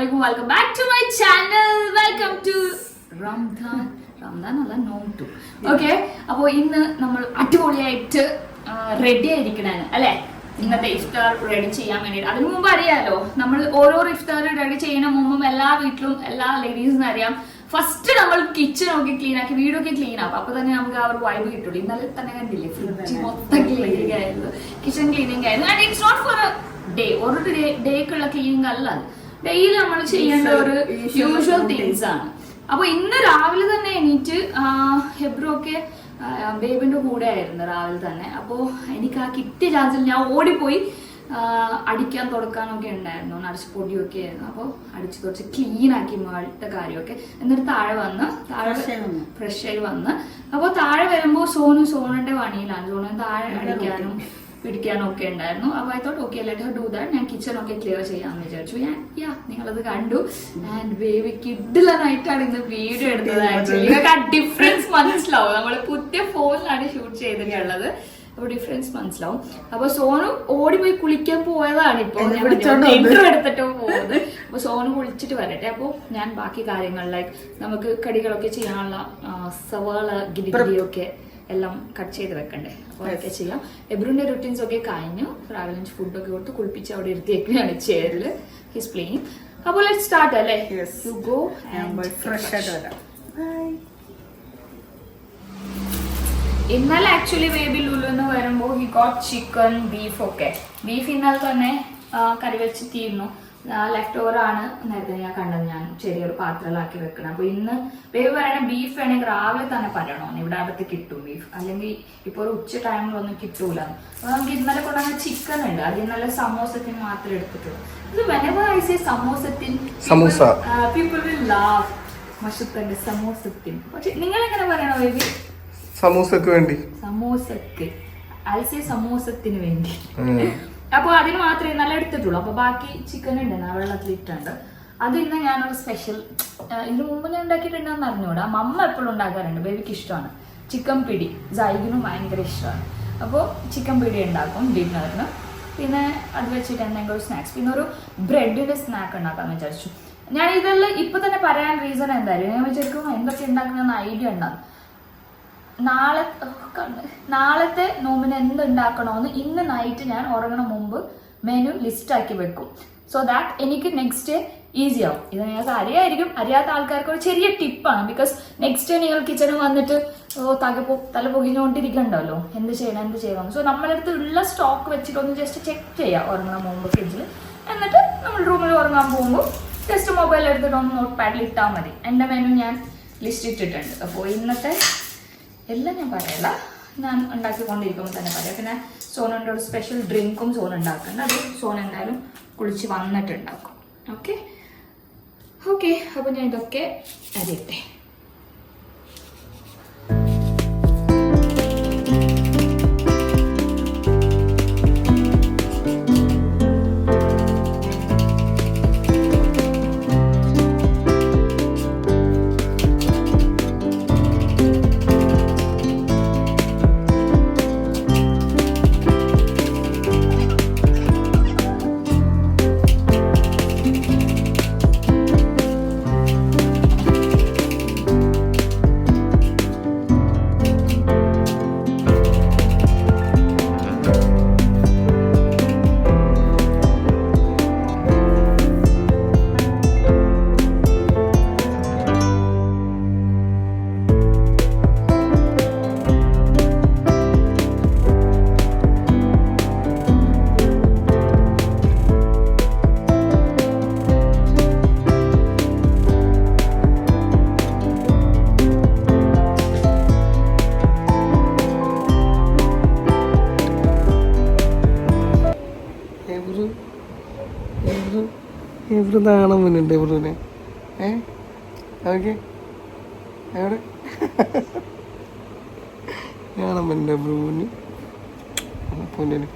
Assalamualaikum. Welcome back to my channel. Welcome to Ramadan അല്ല നോം to. Okay, അപ്പോൾ ഇന്ന് നമ്മൾ അടിപൊളിയായിട്ട് റെഡി ആയിരിക്കണാണ് അല്ലെ, ഇന്നത്തെ ഇഫ്താർ റെഡി ചെയ്യാൻ വേണ്ടിയിട്ട്. അതിനു മുമ്പ് അറിയാലോ, നമ്മൾ ഓരോ ഇഫ്താർ റെഡി ചെയ്യുന്ന മുമ്പും എല്ലാ വീട്ടിലും എല്ലാ ലേഡീസിനും അറിയാം, ഫസ്റ്റ് നമ്മൾ കിച്ചൺ ഒക്കെ ക്ലീൻ ആക്കി വീടൊക്കെ ക്ലീൻ ആക്കും. അപ്പൊ തന്നെ നമുക്ക് ആ ഒരു വൈബ് കിട്ടുള്ളൂ. ഇന്നലെ തന്നെ കണ്ടില്ലേ, ഫ്രിഡ്ജ് മൊത്തം ക്ലീനിങ് ആയിരുന്നു, കിച്ചൺ ക്ലീനിങ് ആയിരുന്നു. And it's not for a day, ഒരു ഡേക്കുള്ള ക്ലീനിങ് അല്ല, ഡെയിലി നമ്മൾ ചെയ്യേണ്ട ഒരു യൂഷ്വൽ തിങ്സ് ആണ്. അപ്പൊ ഇന്ന് രാവിലെ തന്നെ എണീറ്റ് ഹെബ്രു ഒക്കെ ബേബിന്റെ കൂടെ ആയിരുന്നു രാവിലെ തന്നെ. അപ്പോൾ എനിക്ക് ആ കിട്ടിയ ചാൻസിൽ ഞാൻ ഓടിപ്പോയി അടിക്കാൻ തുടക്കാനൊക്കെ ഉണ്ടായിരുന്നു, നരച്ച് പൊടിയൊക്കെ ആയിരുന്നു. അപ്പോൾ അടിച്ചു തുടച്ച് ക്ലീൻ ആക്കി മാളിട്ട കാര്യമൊക്കെ. എന്നിട്ട് താഴെ ഫ്രഷ് ആയി വന്ന് അപ്പോൾ താഴെ വരുമ്പോൾ സോണിന്റെ പണിയിലാണ്. സോണിന് താഴെ അടിക്കാനും പിടിക്കാനും ഒക്കെ ഉണ്ടായിരുന്നു. അപ്പോൾ I thought okay let Har do that. ഞാൻ കിച്ചൺ ഒക്കെ ക്ലിയർ ചെയ്യാമെന്ന് വിചാരിച്ചു. നിങ്ങളത് കണ്ടു. ആൻഡ് ബേബി കിഡിലനായിട്ടാണ് ഇന്ന് വീഡിയോ എടുത്തത്. ആക്ച്വലി നിങ്ങൾക്ക് ആ ഡിഫറൻസ് മനസ്സിലാവും. നമ്മൾ പുതിയ ഫോണിലാണ് ഷൂട്ട് ചെയ്തിട്ടുള്ളത്, അപ്പൊ ഡിഫറൻസ് മനസ്സിലാവും. അപ്പൊ സോനു ഓടിപ്പോയി കുളിക്കാൻ പോയതാണ്. ഇപ്പൊ ഇന്റർ എടുത്തിട്ടോ പോകുന്നത്. അപ്പൊ സോനു കുളിച്ചിട്ട് വരട്ടെ. അപ്പൊ ഞാൻ ബാക്കി കാര്യങ്ങൾ ലൈക്ക് നമുക്ക് കടികളൊക്കെ ചെയ്യാനുള്ള സവാള ഗിരിഗിരിയൊക്കെ എല്ലാം കട്ട് ചെയ്ത് വെക്കണ്ടേ, അപ്പോൾ അതൊക്കെ ചെയ്യാം. എബ്രുവിന്റെ റുട്ടീൻസ് ഒക്കെ കഴിഞ്ഞു. രാവിലെ ഫുഡൊക്കെ കൊടുത്ത് കുളിപ്പിച്ച് അവിടെ ഇരുത്തിയേക്കാണ് ചെയറിൽ. He's playing. അപ്പോൾ ലെറ്റ്സ് സ്റ്റാർട്ട് അല്ലേ. യു ഗോ ആൻഡ് ഫ്രഷ് ആയിട്ട് വരാം. ഇന്നലെ ആക്ച്വലി ബേബി ലുലുന്ന് വരുമ്പോൾ ഹി ഗോട്ട് ചിക്കൻ ബീഫ് ഒക്കെ. ബീഫ് ഇന്നലെ തന്നെ കറി വെച്ചിട്ടിരുന്നു. ലെഫ്റ്റ് ഓവർ ആണ് നേരത്തെ ഞാൻ കണ്ടത്. ഞാൻ ചെറിയൊരു പാത്രത്തിലാക്കി വെക്കണം. അപ്പൊ ഇന്ന് ബേബി പറയണ ബീഫ് വേണമെങ്കിൽ രാവിലെ തന്നെ പറയണോ, ഇവിടെ അടുത്ത് കിട്ടും ബീഫ്, അല്ലെങ്കിൽ ഇപ്പൊ ഒരു ഉച്ച ടൈമിലൊന്നും കിട്ടൂല. അപ്പൊ നമുക്ക് ഇന്നലെ കൊണ്ടുവന്ന ചിക്കൻ ഉണ്ട്, അത് ഇന്നലെ സമോസത്തിന് മാത്രമേ എടുത്തിട്ടുള്ളൂ. ഇത് whenever I say സമോസത്തിൻ, people will laugh. മഷുത്തന്റെ സമോസത്തിൻ. പക്ഷെ നിങ്ങൾ എങ്ങനെ പറയണോ ബേബി? സമോസക്ക് വേണ്ടി, സമോസക്ക് അൽസേ സമോസത്തിന് വേണ്ടി. അപ്പൊ അതിന് മാത്രമേ നല്ല എടുത്തിട്ടുള്ളൂ. അപ്പൊ ബാക്കി ചിക്കൻ ഉണ്ട്, വെള്ളത്തിലിട്ടുണ്ട്. അത് ഇന്ന് ഞാനൊരു സ്പെഷ്യൽ, ഇതിന് മുമ്പ് ഞാൻ ഉണ്ടാക്കിയിട്ടുണ്ടെന്ന് അറിഞ്ഞൂടാ. മമ്മ എപ്പോഴും ഉണ്ടാക്കാറുണ്ട്, ബേബിക്ക് ഇഷ്ടമാണ് ചിക്കൻ പിടി. ജൈഗിനും ഭയങ്കര ഇഷ്ടമാണ്. അപ്പോൾ ചിക്കൻ പിടി ഉണ്ടാക്കും ഡിന്നറിന്. പിന്നെ അത് വെച്ചിട്ട് എന്തെങ്കിലും ഒരു സ്നാക്സ്, പിന്നെ ഒരു ബ്രെഡിന്റെ സ്നാക്ക് ഉണ്ടാക്കാന്ന് വിചാരിച്ചു. ഞാൻ ഇതെല്ലാം ഇപ്പൊ തന്നെ പറയാൻ റീസൺ എന്തായാലും, ഞാൻ വിചാരിക്കും എന്തൊക്കെ ഉണ്ടാക്കണമെന്ന് ഐഡിയ ഉണ്ടാകും. നാളത്തെ നോമ്പിന് എന്തുണ്ടാക്കണമെന്ന് ഇന്ന് നൈറ്റ് ഞാൻ ഉറങ്ങണ മുമ്പ് മെനു ലിസ്റ്റ് ആക്കി വെക്കും. സോ ദാറ്റ് എനിക്ക് നെക്സ്റ്റ് ഡേ ഈസി ആവും. ഇത് നിങ്ങൾക്ക് അറിയായിരിക്കും, അറിയാത്ത ആൾക്കാർക്ക് ഒരു ചെറിയ ടിപ്പാണ്. ബിക്കോസ് നെക്സ്റ്റ് ഡേ നിങ്ങൾ കിച്ചണിൽ വന്നിട്ട് തല പൊകിഞ്ഞുകൊണ്ടിരിക്കണ്ടല്ലോ, എന്ത് ചെയ്യണം. സോ നമ്മളടുത്ത് ഉള്ള സ്റ്റോക്ക് വെച്ചിട്ട് ഒന്ന് ജസ്റ്റ് ചെക്ക് ചെയ്യാം ഉറങ്ങണ മുമ്പ് ഫ്രിഡ്ജിൽ. എന്നിട്ട് നമ്മൾ റൂമിൽ ഉറങ്ങാൻ പോകുമ്പോൾ ജസ്റ്റ് മൊബൈൽ എടുത്തിട്ട് ഒന്ന് നോട്ട് പാഡിൽ ഇട്ടാൽ മതി. എൻ്റെ മെനു ഞാൻ ലിസ്റ്റ് ഇട്ടിട്ടുണ്ട്. അപ്പോൾ ഇന്നത്തെ എല്ലാം ഞാൻ പറയല, ഞാൻ ഉണ്ടാക്കിക്കൊണ്ടിരിക്കുമ്പോൾ തന്നെ പറയാം. പിന്നെ സോനൻ്റെ ഒരു സ്പെഷ്യൽ ഡ്രിങ്കും സോൻ ഉണ്ടാക്കുന്നുണ്ട്, അത് സോൻ എന്തായാലും കുളിച്ച് വന്നിട്ട് ഉണ്ടാക്കും. ഓക്കെ, അപ്പോൾ ഞാൻ ഇതൊക്കെ അറിയട്ടെ. കാണാൻ മുന്നുണ്ട് എബ്രുവിനെ. ഓക്കെ, എവിടെ കാണാൻ മുന്നുണ്ട് എബ്രുവിന് പൊന്നിന്.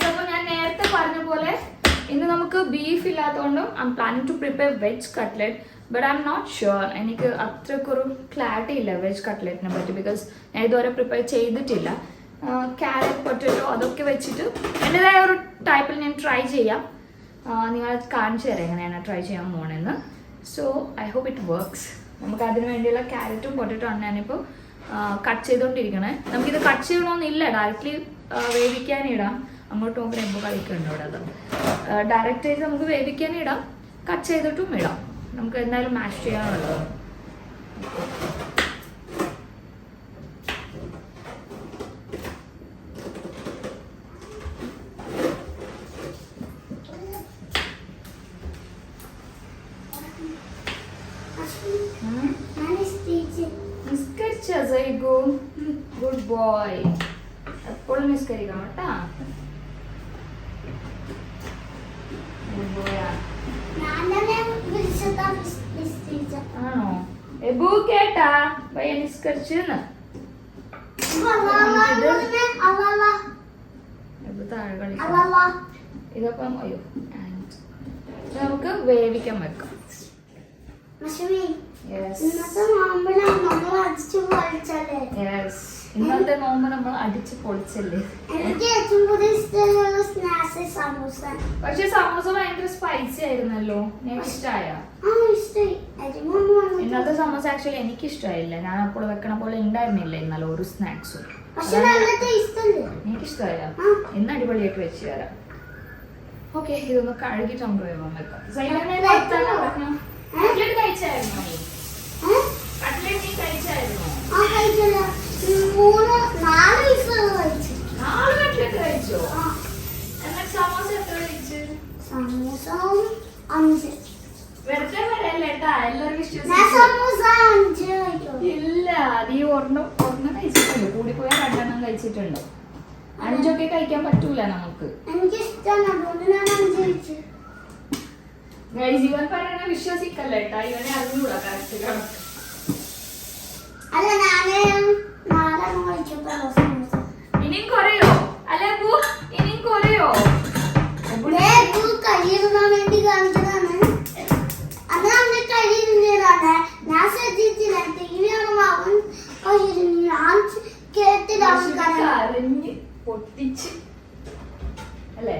അപ്പോൾ ഞാൻ നേരത്തെ പറഞ്ഞ പോലെ ഇന്ന് നമുക്ക് ബീഫ് ഇല്ലാത്തതുകൊണ്ടും I'm planning to prepare veg cutlet. But I'm not sure, എനിക്ക് അത്രക്കൊരു ക്ലാരിറ്റി ഇല്ല വെജ് കട്ട്ലറ്റിനെ പറ്റി. ബിക്കോസ് ഞാൻ ഇതുവരെ പ്രിപ്പയർ ചെയ്തിട്ടില്ല. ക്യാരറ്റ് പൊട്ടറ്റോ അതൊക്കെ വെച്ചിട്ട് എൻ്റെതായ ഒരു ടൈപ്പിൽ ഞാൻ ട്രൈ ചെയ്യാം. നിങ്ങൾ കാണിച്ചു തരാം എങ്ങനെയാണ് ട്രൈ ചെയ്യാൻ പോകണമെന്ന്. So I hope it works. നമുക്ക് അതിന് വേണ്ടിയുള്ള ക്യാരറ്റും പൊട്ടറ്റോ ആണ് ഞാനിപ്പോൾ കട്ട് ചെയ്തുകൊണ്ടിരിക്കണേ. നമുക്കിത് കട്ട് ചെയ്യണമെന്നില്ല, ഡയറക്റ്റ്ലി വേവിക്കാനിടാം. അങ്ങോട്ട് പോകുമ്പോൾ എമ്പോൾ കളിക്കുന്നുണ്ട് അവിടെ. അത് ഡയറക്റ്റായിട്ട് നമുക്ക് വേവിക്കാനിടാം, കട്ട് ചെയ്തിട്ടും ഇടാം. നമുക്ക് എന്തായാലും മാഷ് ചെയ്യാനുള്ളത്. Good boy. എപ്പോഴും നിസ്കരിക്കണം കേട്ടാ. ഗുഡ് ബോയ് ആണോ? എബു കേട്ടാ ഭയ നിസ്കരിച്ചെന്ന്. താഴെ കളിക്കാം. ഇതപ്പം അയ്യോ നമുക്ക് വേവിക്കാൻ വെക്കാം. ഇന്നത്തെ നോമ്പ് നമ്മൾ അടിച്ച് പൊളിച്ചല്ലേ. പക്ഷെ സമൂസ ഭയങ്കര സ്പൈസി ആയിരുന്നല്ലോ. എനിക്ക് ഇഷ്ടമായ ഇന്നത്തെ സമൂസ. ആക്ച്വലി എനിക്ക് ഇഷ്ടമായില്ല. ഞാൻ അപ്പോൾ വെക്കണ പോലെ ഉണ്ടായിരുന്നില്ല ഇന്നലെ ഒരു സ്നാക്സും. എനിക്ക് ഇഷ്ടമായ. ഇന്ന് അടിപൊളിയായിട്ട് വെച്ച് തരാം. ഓക്കെ, ഇതൊന്ന് കഴുകിട്ട് നമുക്ക് വേവാൻ വെക്കാം. കട്ട്ലറ്റ് കഴിച്ചായിരുന്നോ നീ? കട്ട്ലറ്റ് നീ കഴിച്ചായിരുന്നോ? 4 കട്ട്ലറ്റ് കഴിച്ചോ? എന്നിട്ട് സമോസ എത്ര കഴിച്ചു? വെറുതെ വരല്ലേട്ടാ, എല്ലാവരും ഇല്ല. നീ ഒരെണ്ണം കഴിച്ചിട്ടുണ്ട്, കൂടി പോയാൽ 2 എണ്ണം കഴിച്ചിട്ടുണ്ട്. 5 ഒക്കെ കഴിക്കാൻ പറ്റൂല നമുക്ക്. ഇവൻ പറയണ വിശ്വസിക്കല്ലേട്ടാ, ഇവനെ അറിഞ്ഞൂടാ കറക്റ്റ് കണക്ക്. ഇനിയും കുറയോ? അല്ലെ പൂ ഇനിയും കുറയോ? പൊട്ടിച്ച് അല്ലേ?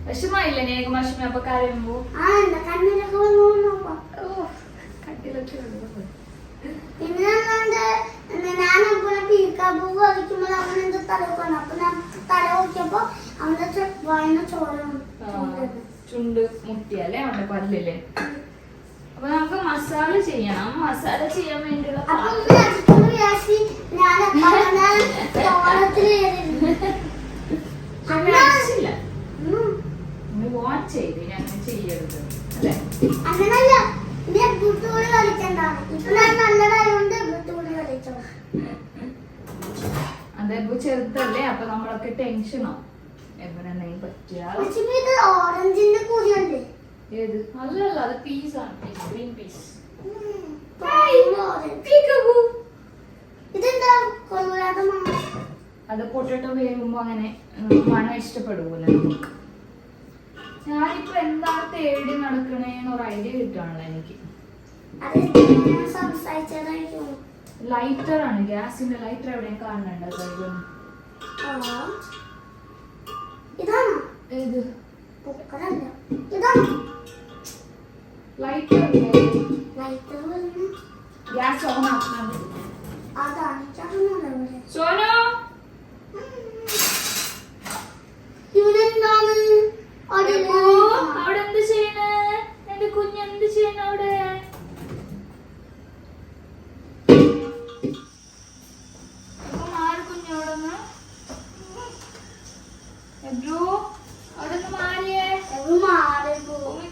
വിഷമായില്ല നേക്ക് വിഷമ അപ്പൊ കരയുമ്പോ? കട്ടിലൊക്കെ ചുണ്ട് മുട്ടിയല്ലേ അവന്റെ പല്ലില്ലേ. അപ്പൊ നമുക്ക് മസാല ചെയ്യണം. മസാല ചെയ്യാൻ വേണ്ടിയുള്ള വാച്ച് ചെയ്ത് ഞാൻ ചെയ്യരുത് അല്ലേ? അതേപ്പോ ചെറുതല്ലേ, അപ്പൊ നമ്മളൊക്കെ ടെൻഷനോ എവരെന്തെങ്കിലും പറ്റിയാൽ. ഏത്? അല്ലല്ല, അത് പീസാണ്, ഗ്രീൻ പീസ്. അത് പൊട്ടറ്റോ വേകുമ്പോ അങ്ങനെ മണം ഇഷ്ടപ്പെടുമല്ലോ നമുക്ക്. ഞാനിപ്പോ എന്താ തേടി നടക്കണേന്ന് ഒരു ഐഡിയ കിട്ടുകയാണല്ലോ എനിക്ക്. ലൈറ്റർ ആണ്, ഗ്യാസിന്റെ ലൈറ്റർ എവിടെയും കാണുന്നുണ്ട്. ഏത് ലൈറ്റർ? ഗ്യാസ് ഓൺ ആക്കാൻ സോനോ. അവിടെ എന്ത് ചെയ്യണേ എന്റെ കുഞ്ഞെന്ത് ചെയ്യണ അവിടെ? കുഞ്ഞോടൊന്ന് അവിടെ നിന്ന് മാറിയേ.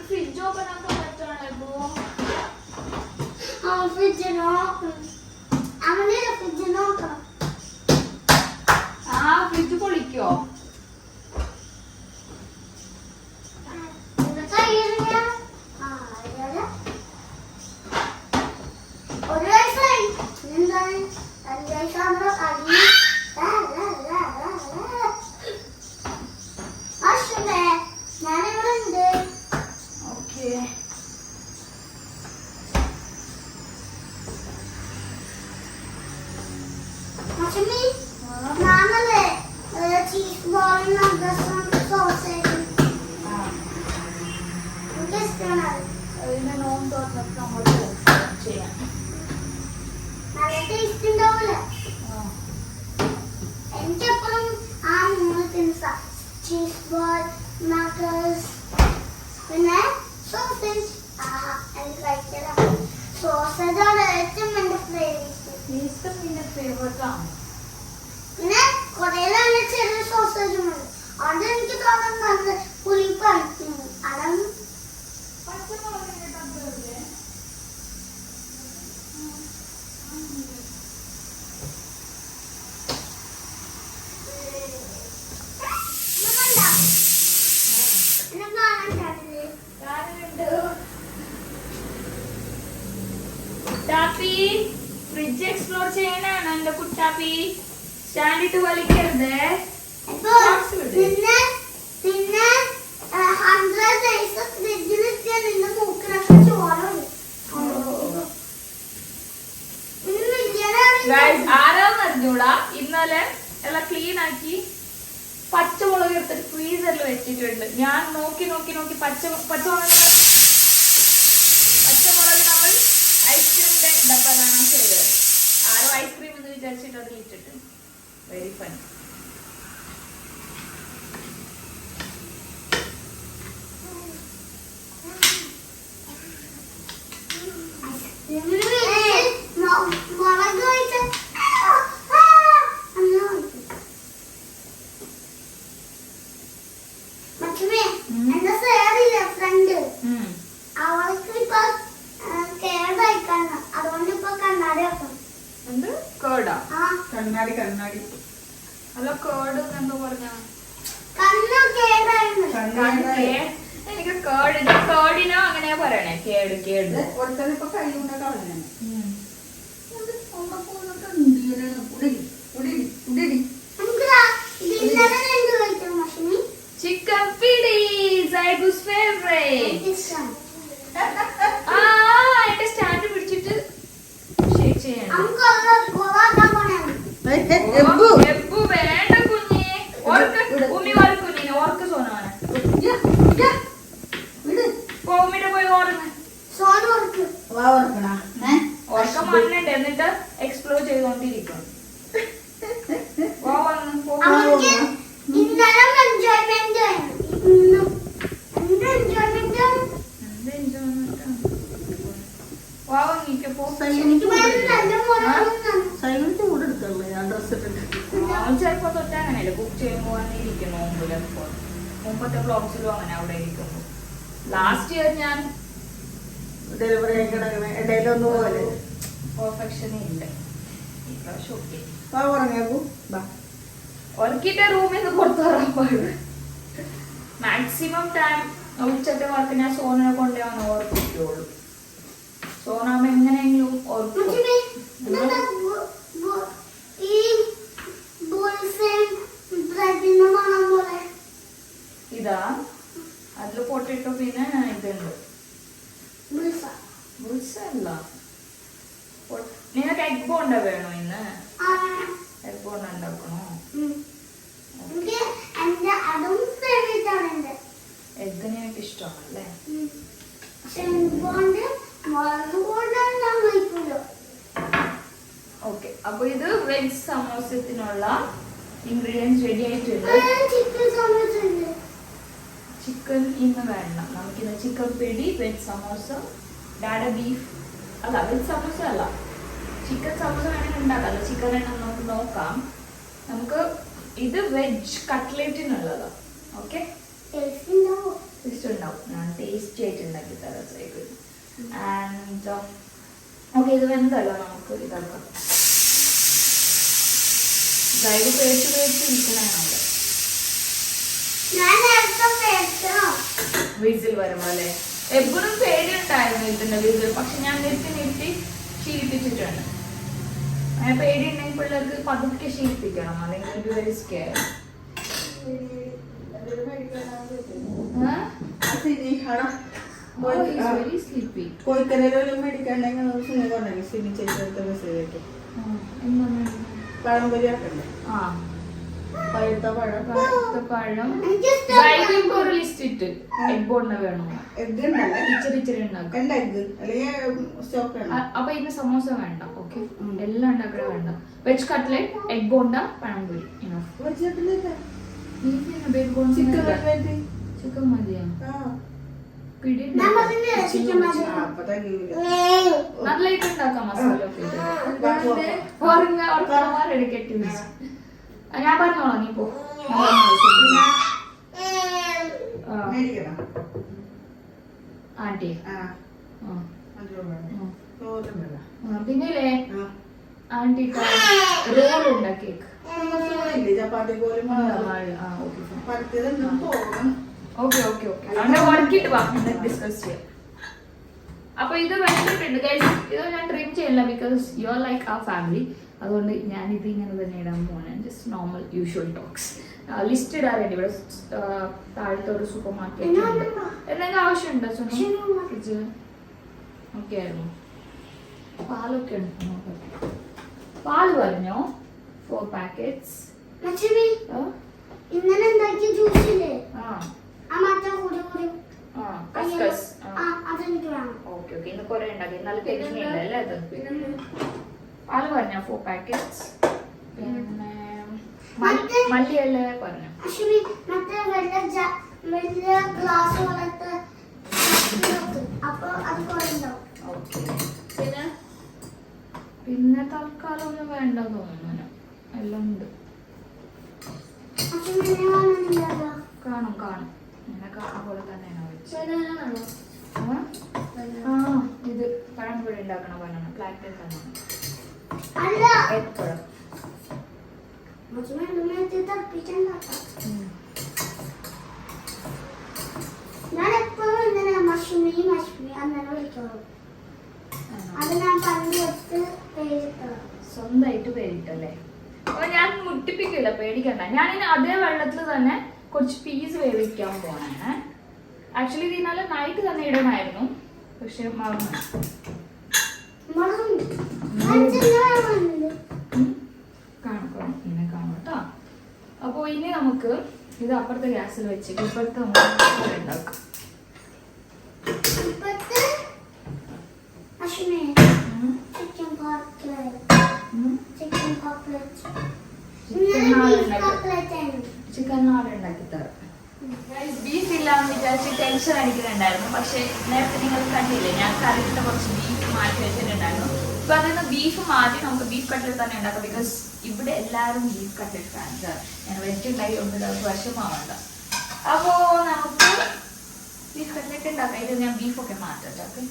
ഫ്രിഡ്ജ് ഓപ്പൺ ആക്കാൻ പറ്റാണോ? ഫ്രിഡ്ജ് പൊളിക്കോ? ചോറിനൊക്കെ നമ്മൾ ചെയ്യാം. നല്ല ടേസ്റ്റ് ഉണ്ടാവില്ല. എനിക്കെപ്പോഴും ആ 3 തിങ്സ് ചീസ് ബോൾ, നഗറ്റ്സ്, പിന്നെ സോസേജ്. എനിക്ക് കഴിച്ചതാണ്. സോസേജാണ് ഏറ്റവും എൻ്റെ ഫേവറേറ്റ്. പിന്നെ ഫേവറേറ്റ് ആണ്. പിന്നെ കുറേ നല്ല ചെറിയ സോസേജും ഉണ്ട്. അത് എനിക്ക് തോന്നുന്നത് പുളിപ്പായിരിക്കും. അതാണ് കുട്ടാപ്പി ഫ്രിഡ്ജ് എക്സ്പ്ലോർ ചെയ്യാനാണ് എന്റെ കുട്ടാപ്പി. സ്റ്റാൻഡിട്ട് വലിക്കരുത്. പിന്നെ 100 days ഫ്രിഡ്ജിലിട്ട് നിന്റെ മൂക്കിലൊക്കെ ചോറുണ്ട്. ആരാന്ന് അറിഞ്ഞൂടാ, ഇന്നലെ എല്ലാം ക്ലീൻ ആക്കി പച്ചമുളക് എടുത്തിട്ട് ഫ്രീസറിൽ വെച്ചിട്ടുണ്ട്. ഞാൻ നോക്കി പച്ചമുളക് നമ്മൾ ഐസ്ക്രീമിന്റെ ഡബ്ബലാണ് ചെയ്തത്. ആരോ ഐസ്ക്രീം എന്ന് വിചാരിച്ചിട്ട് അതിൽ ഇട്ടിട്ട് വെരി ഫൺ. മുളക് കഴിച്ച എന്റെ സേറില്ല ഫ്രണ്ട്, അവൾക്ക് ഇപ്പൊ കേടായിക്കാണ്. അതുകൊണ്ട് ഇപ്പൊ കണ്ണാടി വെക്കണം. എന്ത് കേടാ? കണ്ണാടി അല്ല കേട് എന്തോ പറഞ്ഞ കണ്ണ് കേടായിരുന്നു. എനിക്ക് കേടിനോ അങ്ങനെ പറയണേ. കേട് ഇപ്പൊ കൈ കൊണ്ട് കളഞ്ഞു. ചിക്കൻ പിടി സൈബുസ് ഫേവറേറ്റ്. എന്റെ സ്റ്റാൻഡ് പിടിച്ചിട്ട് ഷേക്ക് ചെയ്യണം. എബ്ബു വേണ്ട കുഞ്ഞേ. ഉമ്മി ഓർക്ക് ഓർക്ക് സോനാണ്. ഉമ്മിയുടെ പോയി ഓർന്ന് ഓർക്ക മണ്ണുണ്ട്. എന്നിട്ട് എക്സ്പ്ലോർ ചെയ്തോണ്ടിരിക്കും. ചിലപ്പോ തൊട്ട് അങ്ങനെയല്ലേ കുക്ക് ചെയ്യുമ്പോ വന്നിരിക്കും. നോമ്പിലെപ്പോ മുമ്പത്തെ ബ്ലോഗ്സിലും അങ്ങനെ അവിടെ ഇരിക്കുമ്പോ. ലാസ്റ്റ് ഇയർ ഞാൻ ഡെലിവറി ഇടയിലൊന്നും പോലെ പെർഫെക്ഷൻ ഇല്ല. ഇപ്രാവശ്യം ഓക്കെ. ഒർക്കിന്റെ റൂമിൽ നിന്ന് പുറത്തു വരാൻ പാടില്ല. മാക്സിമം ടൈം ഉച്ചത്തെ വർക്ക് ഞാൻ സോനനെ കൊണ്ടുപോകാൻ ഓർപ്പിക്കുള്ളൂ. സോനാമ എങ്ങനെയെങ്കിലും ഓർക്കും. ഇതാ അതില് പൊട്ടിട്ടു. പിന്നെ ഇതുണ്ട് ബുൾസല്ല. നിങ്ങൾക്ക് എഗ് ബോണ്ട വേണോ ഇന്ന്? എഗ് ബോണ്ട ഉണ്ടാക്കണോ? എഗ്ഗിനെ എനിക്ക് ഇഷ്ടമാണല്ലേ. ഓക്കെ, അപ്പൊ ഇത് വെജ് സമോസത്തിനുള്ള ഇൻഗ്രീഡിയൻസ് റെഡി ആയിട്ടുണ്ട്. ചിക്കൻ ഇന്ന് വേണം നമുക്കിന്ന്. ചിക്കൻ പിടി, വെജ് സമോസ, ഡാഡ ബീഫ് അല്ല, വെജ് സമോസ അല്ല, ചിക്കൻ സമോസ വേണമെങ്കിൽ ഉണ്ടാക്കാം. ചിക്കൻ വേണം നമുക്ക് നോക്കാം. നമുക്ക് ഇത് വെജ് കട്ട്ലേറ്റിനുള്ളതാണ്. ഓക്കെ, ടേസ്റ്റ് ഉണ്ടാവും. ഞാൻ ടേസ്റ്റ് ആയിട്ട് ഉണ്ടാക്കി തരാം. ആൻഡ് ഓക്കെ, ഇത് വെന്തല്ലോ, നമുക്ക് ഇതാക്കാം. ഇത് പേടിച്ചിരിക്കണാണ് അവിടെ വിസിൽ വരുമ്പോ അല്ലേ. എപ്പോഴും പേടിയുണ്ടായിരുന്നു ഇതിന്റെ വിസിൽ. പക്ഷെ ഞാൻ നിർത്തി ശീലിപ്പിച്ചിട്ടുണ്ട്. അങ്ങനെ പേടിയുണ്ടെങ്കിൽ പിള്ളേർക്ക് പതുക്കെ ശീലിപ്പിക്കണം, അല്ലെങ്കിൽ വെരി സ്കെയർ. കോഴിക്കരയിലും മേടിക്കണ്ടെങ്കിൽ മെസ്സേജ് ആയിട്ട് പഴംപൊരി ആക്കണ്ടേ? പഴുത്ത പഴം പഴുത്ത പഴം എനിക്കിഷ്ടം ഡ്രൈവിംഗ് ഒരു ലിസ്റ്റ് ഇട്ട് എഗ് ബോണ്ട വേണം എഗ് ഉണ്ടല്ലേ ഇച്ചിരി ഇച്ചിരി ഉണ്ടാക്കും എന്താ എഗ് അല്ലെങ്കിൽ സ്റ്റോക്ക് വേണം അപ്പൊ ഇന്ന് സമോസ വേണ്ട ഓക്കെ എല്ലാം ഉണ്ടാക്കണ വേണ്ട വെജ് കട്ട്ലേറ്റ് എഗ് ബോണ്ട പഴംപൊരി വെച്ചിട്ടില്ല ചിക്കൻ മതിയാ പിടി ഞാൻ പറഞ്ഞില്ലേ ചിക്കൻ മതി അപ്പൊ തന്നെയില്ല നല്ലതായിട്ട് ഉണ്ടാക്കാം മസാല ഒക്കെ എടുക്കട്ടി ഞാൻ പറഞ്ഞോളാം നീ പോ മേടിക്കണം ആന്റി ആ പിന്നില്ലേ ആന്റി റോൾ ഉണ്ടാക്കി ഇല്ലേ ചപ്പാത്തി പോലും പരത്തിയതെന്നും തോന്നും ഓക്കെ ഓക്കെ ഓക്കെ അവിടെ വർക്കിട്ട് വാ ഡിസ്കസ് ചെയ്യാം അപ്പൊ ഇത് വെച്ചിട്ടുണ്ട് ഗൈസ് ഇത് ഞാൻ ഡ്രീം ചെയ്യില്ല ബിക്കോസ് യു ആർ ലൈക്ക് ആ ഫാമിലി അതുകൊണ്ട് ഞാൻ ഇത് ഇങ്ങനെ തന്നെ ഇടാൻ പോകണം just normal usual talks list ഇടാറുണ്ട് ഇവിടെ താഴത്തെ ഒരു സൂപ്പർ മാർക്കറ്റ് ഉണ്ട് എന്തെങ്കിലും ആവശ്യമുണ്ടോ ഫ്രിഡ്ജ് ഓക്കെ ആയിരുന്നു പാലൊക്കെ ഉണ്ട് പാല് പറഞ്ഞോ 4 പാക്കറ്റ്സ് ലക്ഷ്മി ഇന്നലെ ഉണ്ടാക്കിയ ജ്യൂസ് ഇല്ലേ ആ ആ മറ്റേ കൂടി കൂടി ആ കസ്കസ് ആ അതെനിക്ക് വേണം ഓക്കെ ഓക്കെ ഇന്ന് കുറെ ഉണ്ടാക്കി നല്ല പെരിഞ്ഞ അല്ലേ അത് പാല് പറഞ്ഞോ 4 പാക്കറ്റ്സ് പിന്നെ മല്ലിയല്ല പറഞ്ഞു ലക്ഷ്മി മറ്റേ വലിയ ഗ്ലാസ് പോലത്തെ അപ്പൊ അത് കുറെ ഉണ്ടാവും ഓക്കെ പിന്നെ തൽക്കാലം ഒന്നും വേണ്ട തോന്നുന്നു എല്ലാം ഉണ്ട് ലക്ഷ്മി എന്നെ കാണുന്നില്ലല്ലോ കാണും കാണും ഇങ്ങനെ കാണുന്ന പോലെ തന്നെയാണ് വെച്ചത് ആ ഇത് പഴംപൊരി ഉണ്ടാക്കണ ബനാന പ്ലാറ്റിൽ തന്നെ അല്ല ഏത്തപ്പഴം ലക്ഷ്മി എന്നെ തപ്പിച്ചുണ്ടാക്കാം ഞാൻ എപ്പോഴും ഇങ്ങനെ മഷ്മി അങ്ങനെ വിളിച്ചോളൂ അത് ഞാൻ പണ്ട് കൊടുത്ത് പേരിട്ടത് സ്വന്തമായിട്ട് പേരിട്ടല്ലേ അപ്പൊ ഞാൻ മുട്ടിപ്പിക്കില്ല പേടിക്കണ്ട ഞാനിനി അതേ വെള്ളത്തിൽ തന്നെ കുറച്ച് പീസ് വേവിക്കാൻ പോണേ ആക്ച്വലി ഇത് ഇന്നലെ നൈറ്റ് തന്നെ ഇടണമായിരുന്നു പക്ഷെ മറന്നു കാണും കാണും ഇങ്ങനെ കാണും കേട്ടോ അപ്പോൾ ഇനി നമുക്ക് ഇത് അപ്പുറത്തെ ഗ്യാസിൽ വെച്ചിട്ട് ഇപ്പോഴത്തെ നമുക്ക് ഉണ്ടാക്കാം ഇപ്പത്തെ ചിക്കൻ ചിക്കൻ നാളെ ഉണ്ടാക്കി തരാം ബീഫ് ഇല്ലാന്ന് വിചാരിച്ച് ടെൻഷൻ അടിക്കുന്നുണ്ടായിരുന്നു പക്ഷെ നേരത്തെ നിങ്ങൾ കണ്ടില്ലേ ഞാൻ കറിയുടെ കുറച്ച് ബീഫ് മാറ്റി വെച്ചിട്ടുണ്ടായിരുന്നു അപ്പൊ അതിന് ബീഫ് മാറ്റി നമുക്ക് ബീഫ് കട്ട്ലറ്റ് തന്നെ ഉണ്ടാക്കാം ബിക്കോസ് ഇവിടെ എല്ലാവരും ബീഫ് കട്ട്ലറ്റ് കാണിച്ചാണ് ഞാൻ വെച്ച് ഉണ്ടാക്കി കൊണ്ട് അവർക്ക് വിഷമാവണ്ട അപ്പോ നമുക്ക് ബീഫ് കട്ട്ലറ്റ് ഉണ്ടാക്കാം ഇത് ഞാൻ ബീഫൊക്കെ മാറ്റട്ടെ ഓക്കെ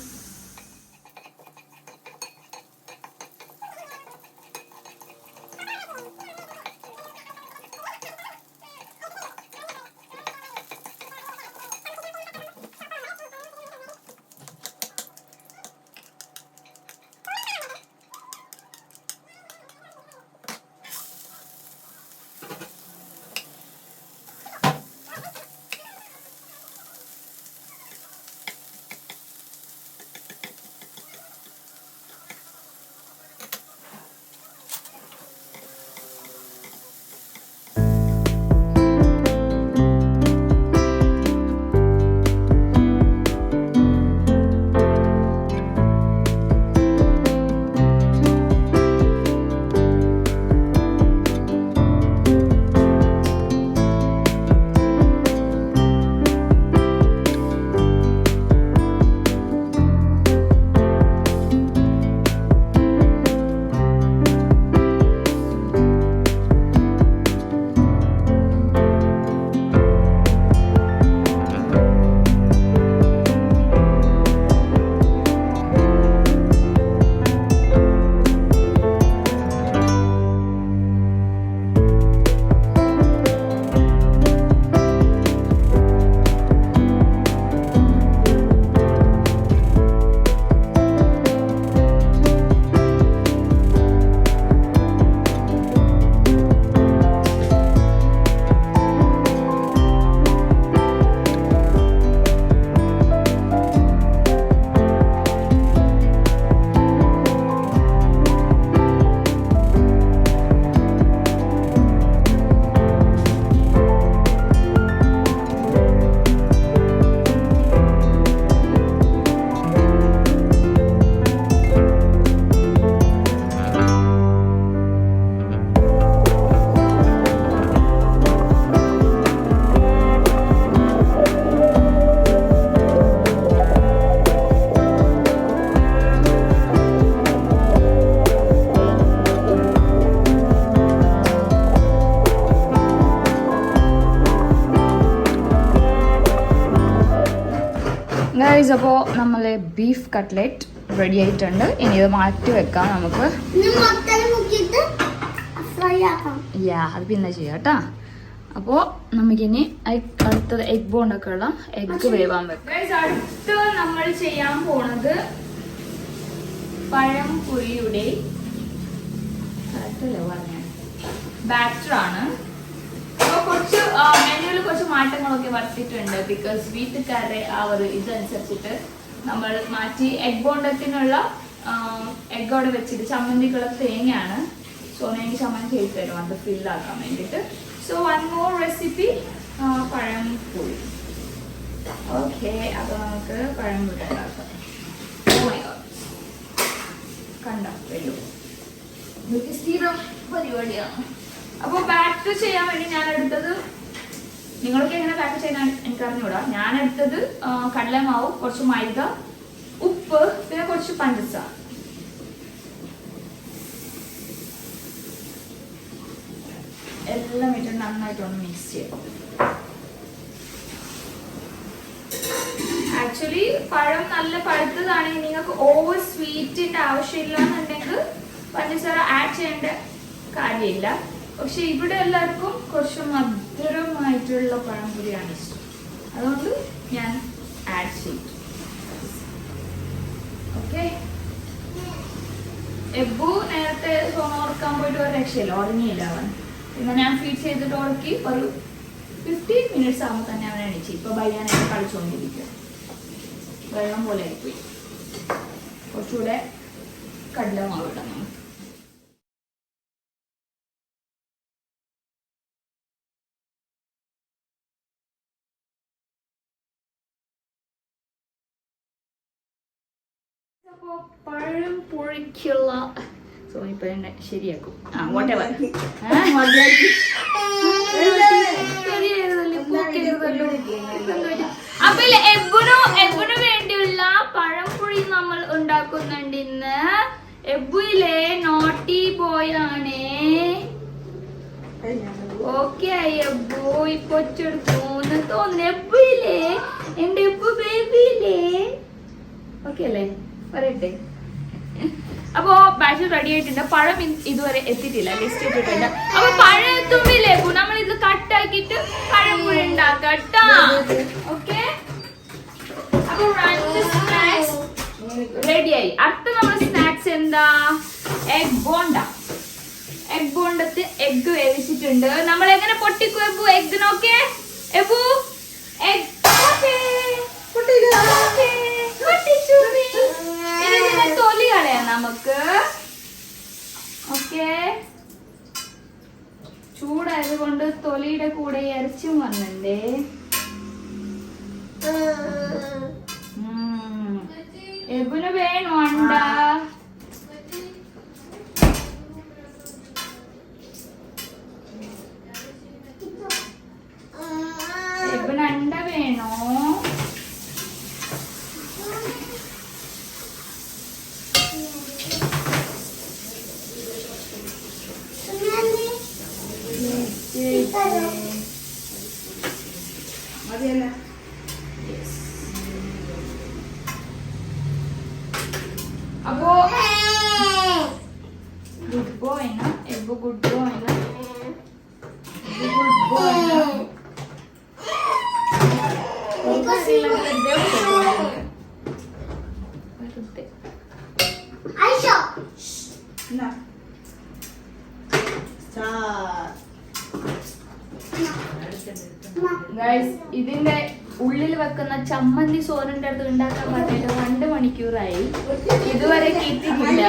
ഗൈസ്, അപ്പോൾ നമ്മൾ ബീഫ് കട്ട്ലറ്റ് റെഡി ആയിട്ടുണ്ട്. ഇനി ഇത് മാറ്റി വെക്കാം നമുക്ക്. ഇനി മൊത്തം മുക്കിയിട്ട് ഫ്രൈ ആക്കാം. അത് പിന്നെ ചെയ്യാം കേട്ടാ. അപ്പോൾ നമുക്കിനി അടുത്തത് എഗ് ബോണ്ടൊക്കെ ഉള്ള എഗ് വേവാൻ വെക്കാം. ഗൈസ്, അടുത്ത് നമ്മൾ ചെയ്യാൻ പോണത് പഴംപൊരിയുടെ ബാറ്റർ ആണ്. അപ്പോൾ കുറച്ച് മെനുവിൽ കുറച്ച് മാറ്റങ്ങളൊക്കെ വരുത്തിയിട്ടുണ്ട്. ബിക്കോസ് വീട്ടുകാരുടെ ആ ഒരു ഇതനുസരിച്ചിട്ട് നമ്മൾ മാറ്റി. എഗ് ബോണ്ടത്തിനുള്ള എഗ് അവിടെ വെച്ചിട്ട് ചമ്മന്തിക്കുള്ള തേങ്ങയാണ്. സോ എനിക്ക് ചമ്മന്തി ചെയ്ത് തരും അത് ഫില്ലാക്കാൻ വേണ്ടിയിട്ട്. സോ വൺ മോർ റെസിപ്പി, പഴംപൊരി. ഓക്കെ, അപ്പോൾ നമുക്ക് പഴംപൊരി ഉണ്ടാക്കാം. കണ്ടോ വരൂ, ഇതൊക്കെ സ്ഥിരം പരിപാടിയാണ്. അപ്പോൾ ബാറ്റർ ചെയ്യാൻ വേണ്ടി ഞാൻ എടുത്തത്, നിങ്ങൾക്ക് എങ്ങനെ ബാറ്റർ ചെയ്യാൻ എനിക്ക് അറിഞ്ഞൂടാ. ഞാൻ എടുത്തത് കടലമാവ്, കുറച്ച് മൈദ, ഉപ്പ്, പിന്നെ കുറച്ച് പഞ്ചസാര. എല്ലാം ഇട്ട് നന്നായിട്ടൊന്ന് മിക്സ് ചെയ്യാം. ആക്ച്വലി പഴം നല്ല പഴുത്തതാണെങ്കിൽ നിങ്ങൾക്ക് ഓവർ സ്വീറ്റിന്റെ ആവശ്യമില്ല എന്നുണ്ടെങ്കിൽ പഞ്ചസാര ആഡ് ചെയ്യേണ്ട കാര്യമില്ല. പക്ഷെ ഇവിടെ എല്ലാവർക്കും കുറച്ച് മധുരമായിട്ടുള്ള പഴംപൊരിയാണ് ഇഷ്ടം, അതുകൊണ്ട് ഞാൻ ആഡ് ചെയ്തു. ഓക്കെ, എബു നേരത്തെ ഓർക്കാൻ പോയിട്ട് ഒരു രക്ഷയില്ല, ഉറങ്ങിയില്ല അവൻ. പിന്നെ ഞാൻ ഫീഡ് ചെയ്തിട്ട് ഉറക്കി ഒരു 15 മിനിറ്റ്സ് ആകുമ്പോൾ തന്നെ അവൻ എണീച്ചു. ഇപ്പൊ ബയ്യാനായിട്ട് കളിച്ചുകൊണ്ടിരിക്കുക. വെള്ളം പോലെ ആയിപ്പോയി. കുറച്ചുകൂടെ കടലമാവ് ഇടാം. അപ്പോൾ പഴം പൊഴിക്കുള്ള ഇപ്പൊ എന്നെ ശരിയാക്കും. അപ്പൊ എബുനു വേണ്ടിയുള്ള പഴംപൊഴി നമ്മൾ ഉണ്ടാക്കുന്നുണ്ട് ഇന്ന്. എബുയിലെ നോട്ടി ബോയ് ആണേ. ഓക്കെ എബു ഇപ്പൊ ഒച്ചെടുക്കൂന്ന് തോന്നുന്നു. എബുയിലെ എന്റെ എബു ബേബിയിലെ ഓക്കെ അല്ലേ, പറയട്ടെ. അപ്പോ ബാറ്റർ റെഡി ആയിട്ടുണ്ട്. പഴം ഇതുവരെ എത്തിയിട്ടില്ല, ലിസ്റ്റ് ഇട്ടിട്ടുണ്ട്. അപ്പൊ പഴം എത്തുമ്പില്ലേ നമ്മൾ ഇത് കട്ടാക്കിട്ട് പഴംപൊരി ഉണ്ടാക്കട്ടാ. ഓക്കെ, അപ്പൊ രണ്ട് സ്നാക്സ് റെഡിയായി. അടുത്ത നമ്മുടെ സ്നാക്സ് എന്താ? എഗ് ബോണ്ട. എഗ് ബോണ്ടത്ത് എഗ് വേവിച്ചിട്ടുണ്ട്. നമ്മൾ എങ്ങനെ പൊട്ടിക്കും എബു എഗ്? നോക്കേ എബു, എഗ് തൊലി കളയാം നമുക്ക്. ഓക്കെ, ചൂടായത് കൊണ്ട് തൊലിയുടെ കൂടെ ഇറച്ചും വന്നിണ്ടേ. എബുന് വേണോ അണ്ട? എബുന് അണ്ട വേണോ? അപ്പോ ഗുഡ് ബോയ് ना एबो गुड बॉय ना गुड बॉय आयशा ना स्टार्ट ഗൈസ്, ഇതിന്റെ ഉള്ളിൽ വെക്കുന്ന ചമ്മന്തി സോറിന്റെ അടുത്ത് ഉണ്ടാക്കാൻ പറഞ്ഞിട്ട് 2 മണിക്കൂറായി, ഇതുവരെ കിട്ടിയിട്ടില്ല.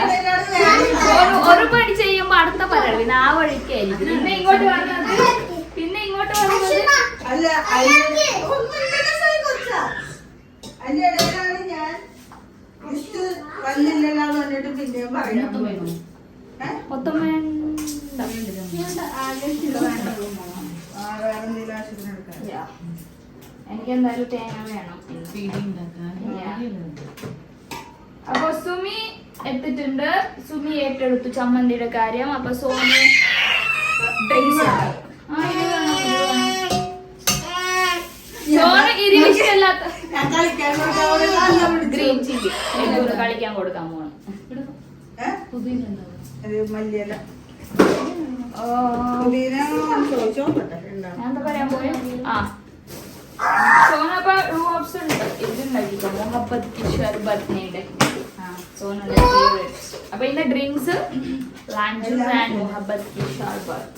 ഒരു പണി ചെയ്യുമ്പോ അടുത്ത പരൽ പിന്നെ ആ വഴിക്കായിരിക്കും. പിന്നെ ഇങ്ങോട്ട് വന്നത് അല്ല അതിന്റെ ഇടയിലാണ് ഞാൻ ലിസ്റ്റ് വന്നില്ലല്ലോ എന്ന് പറഞ്ഞിട്ട് പിന്നെയും പറയാം. മൊത്തം വേണ്ട. വേറെ എന്തെങ്കിലും ആവശ്യത്തിന് എടുക്കാം. എനിക്ക് എന്തായാലും തേങ്ങ വേണം. അപ്പൊ സുമി എത്തിയിട്ടുണ്ട്. സുമി ഏറ്റെടുത്തു ചമ്മന്തിയുടെ കാര്യം. അപ്പൊ സോമി ഡ്രിങ്ക്സ് സോന് ഇരിവിഷ്ടല്ലാത്ത ഞാൻ കളിക്കാൻ കൊടുക്കാൻ അവിടെ നല്ല പിടിച്ചു. ഗ്രീൻ ചില്ലി കളിക്കാൻ കൊടുക്കാൻ പോകണം. ഒരു മല്ലിയില പുതിന ചോദിച്ചു നോക്കട്ടെ എന്താണ്. ഞാൻ എന്താ പറയാൻ പോയെ? ആ സോനപ്പ റൂപ്സ് ഉണ്ട്. ഇതുണ്ടാക്കിക്കോ മുഹബത്ത് കി ഷർബത്തിനെ. സോനയുടെ ഫേവറേറ്റ്. അപ്പൊ ഇതിന്റെ ഡ്രിങ്ക്സ് ലഞ്ച് ആൻഡ് മുഹബത്ത് കി ഷർബത്ത്.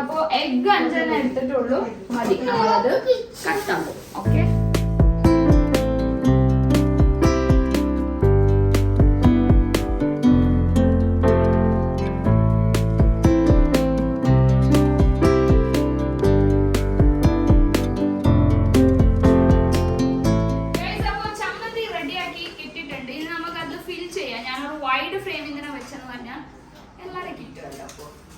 അപ്പൊ എഗ് 5 എടുത്തിട്ടുള്ളൂ, മതി. നമ്മളത് കട്ടാക്കും. ഓക്കെ.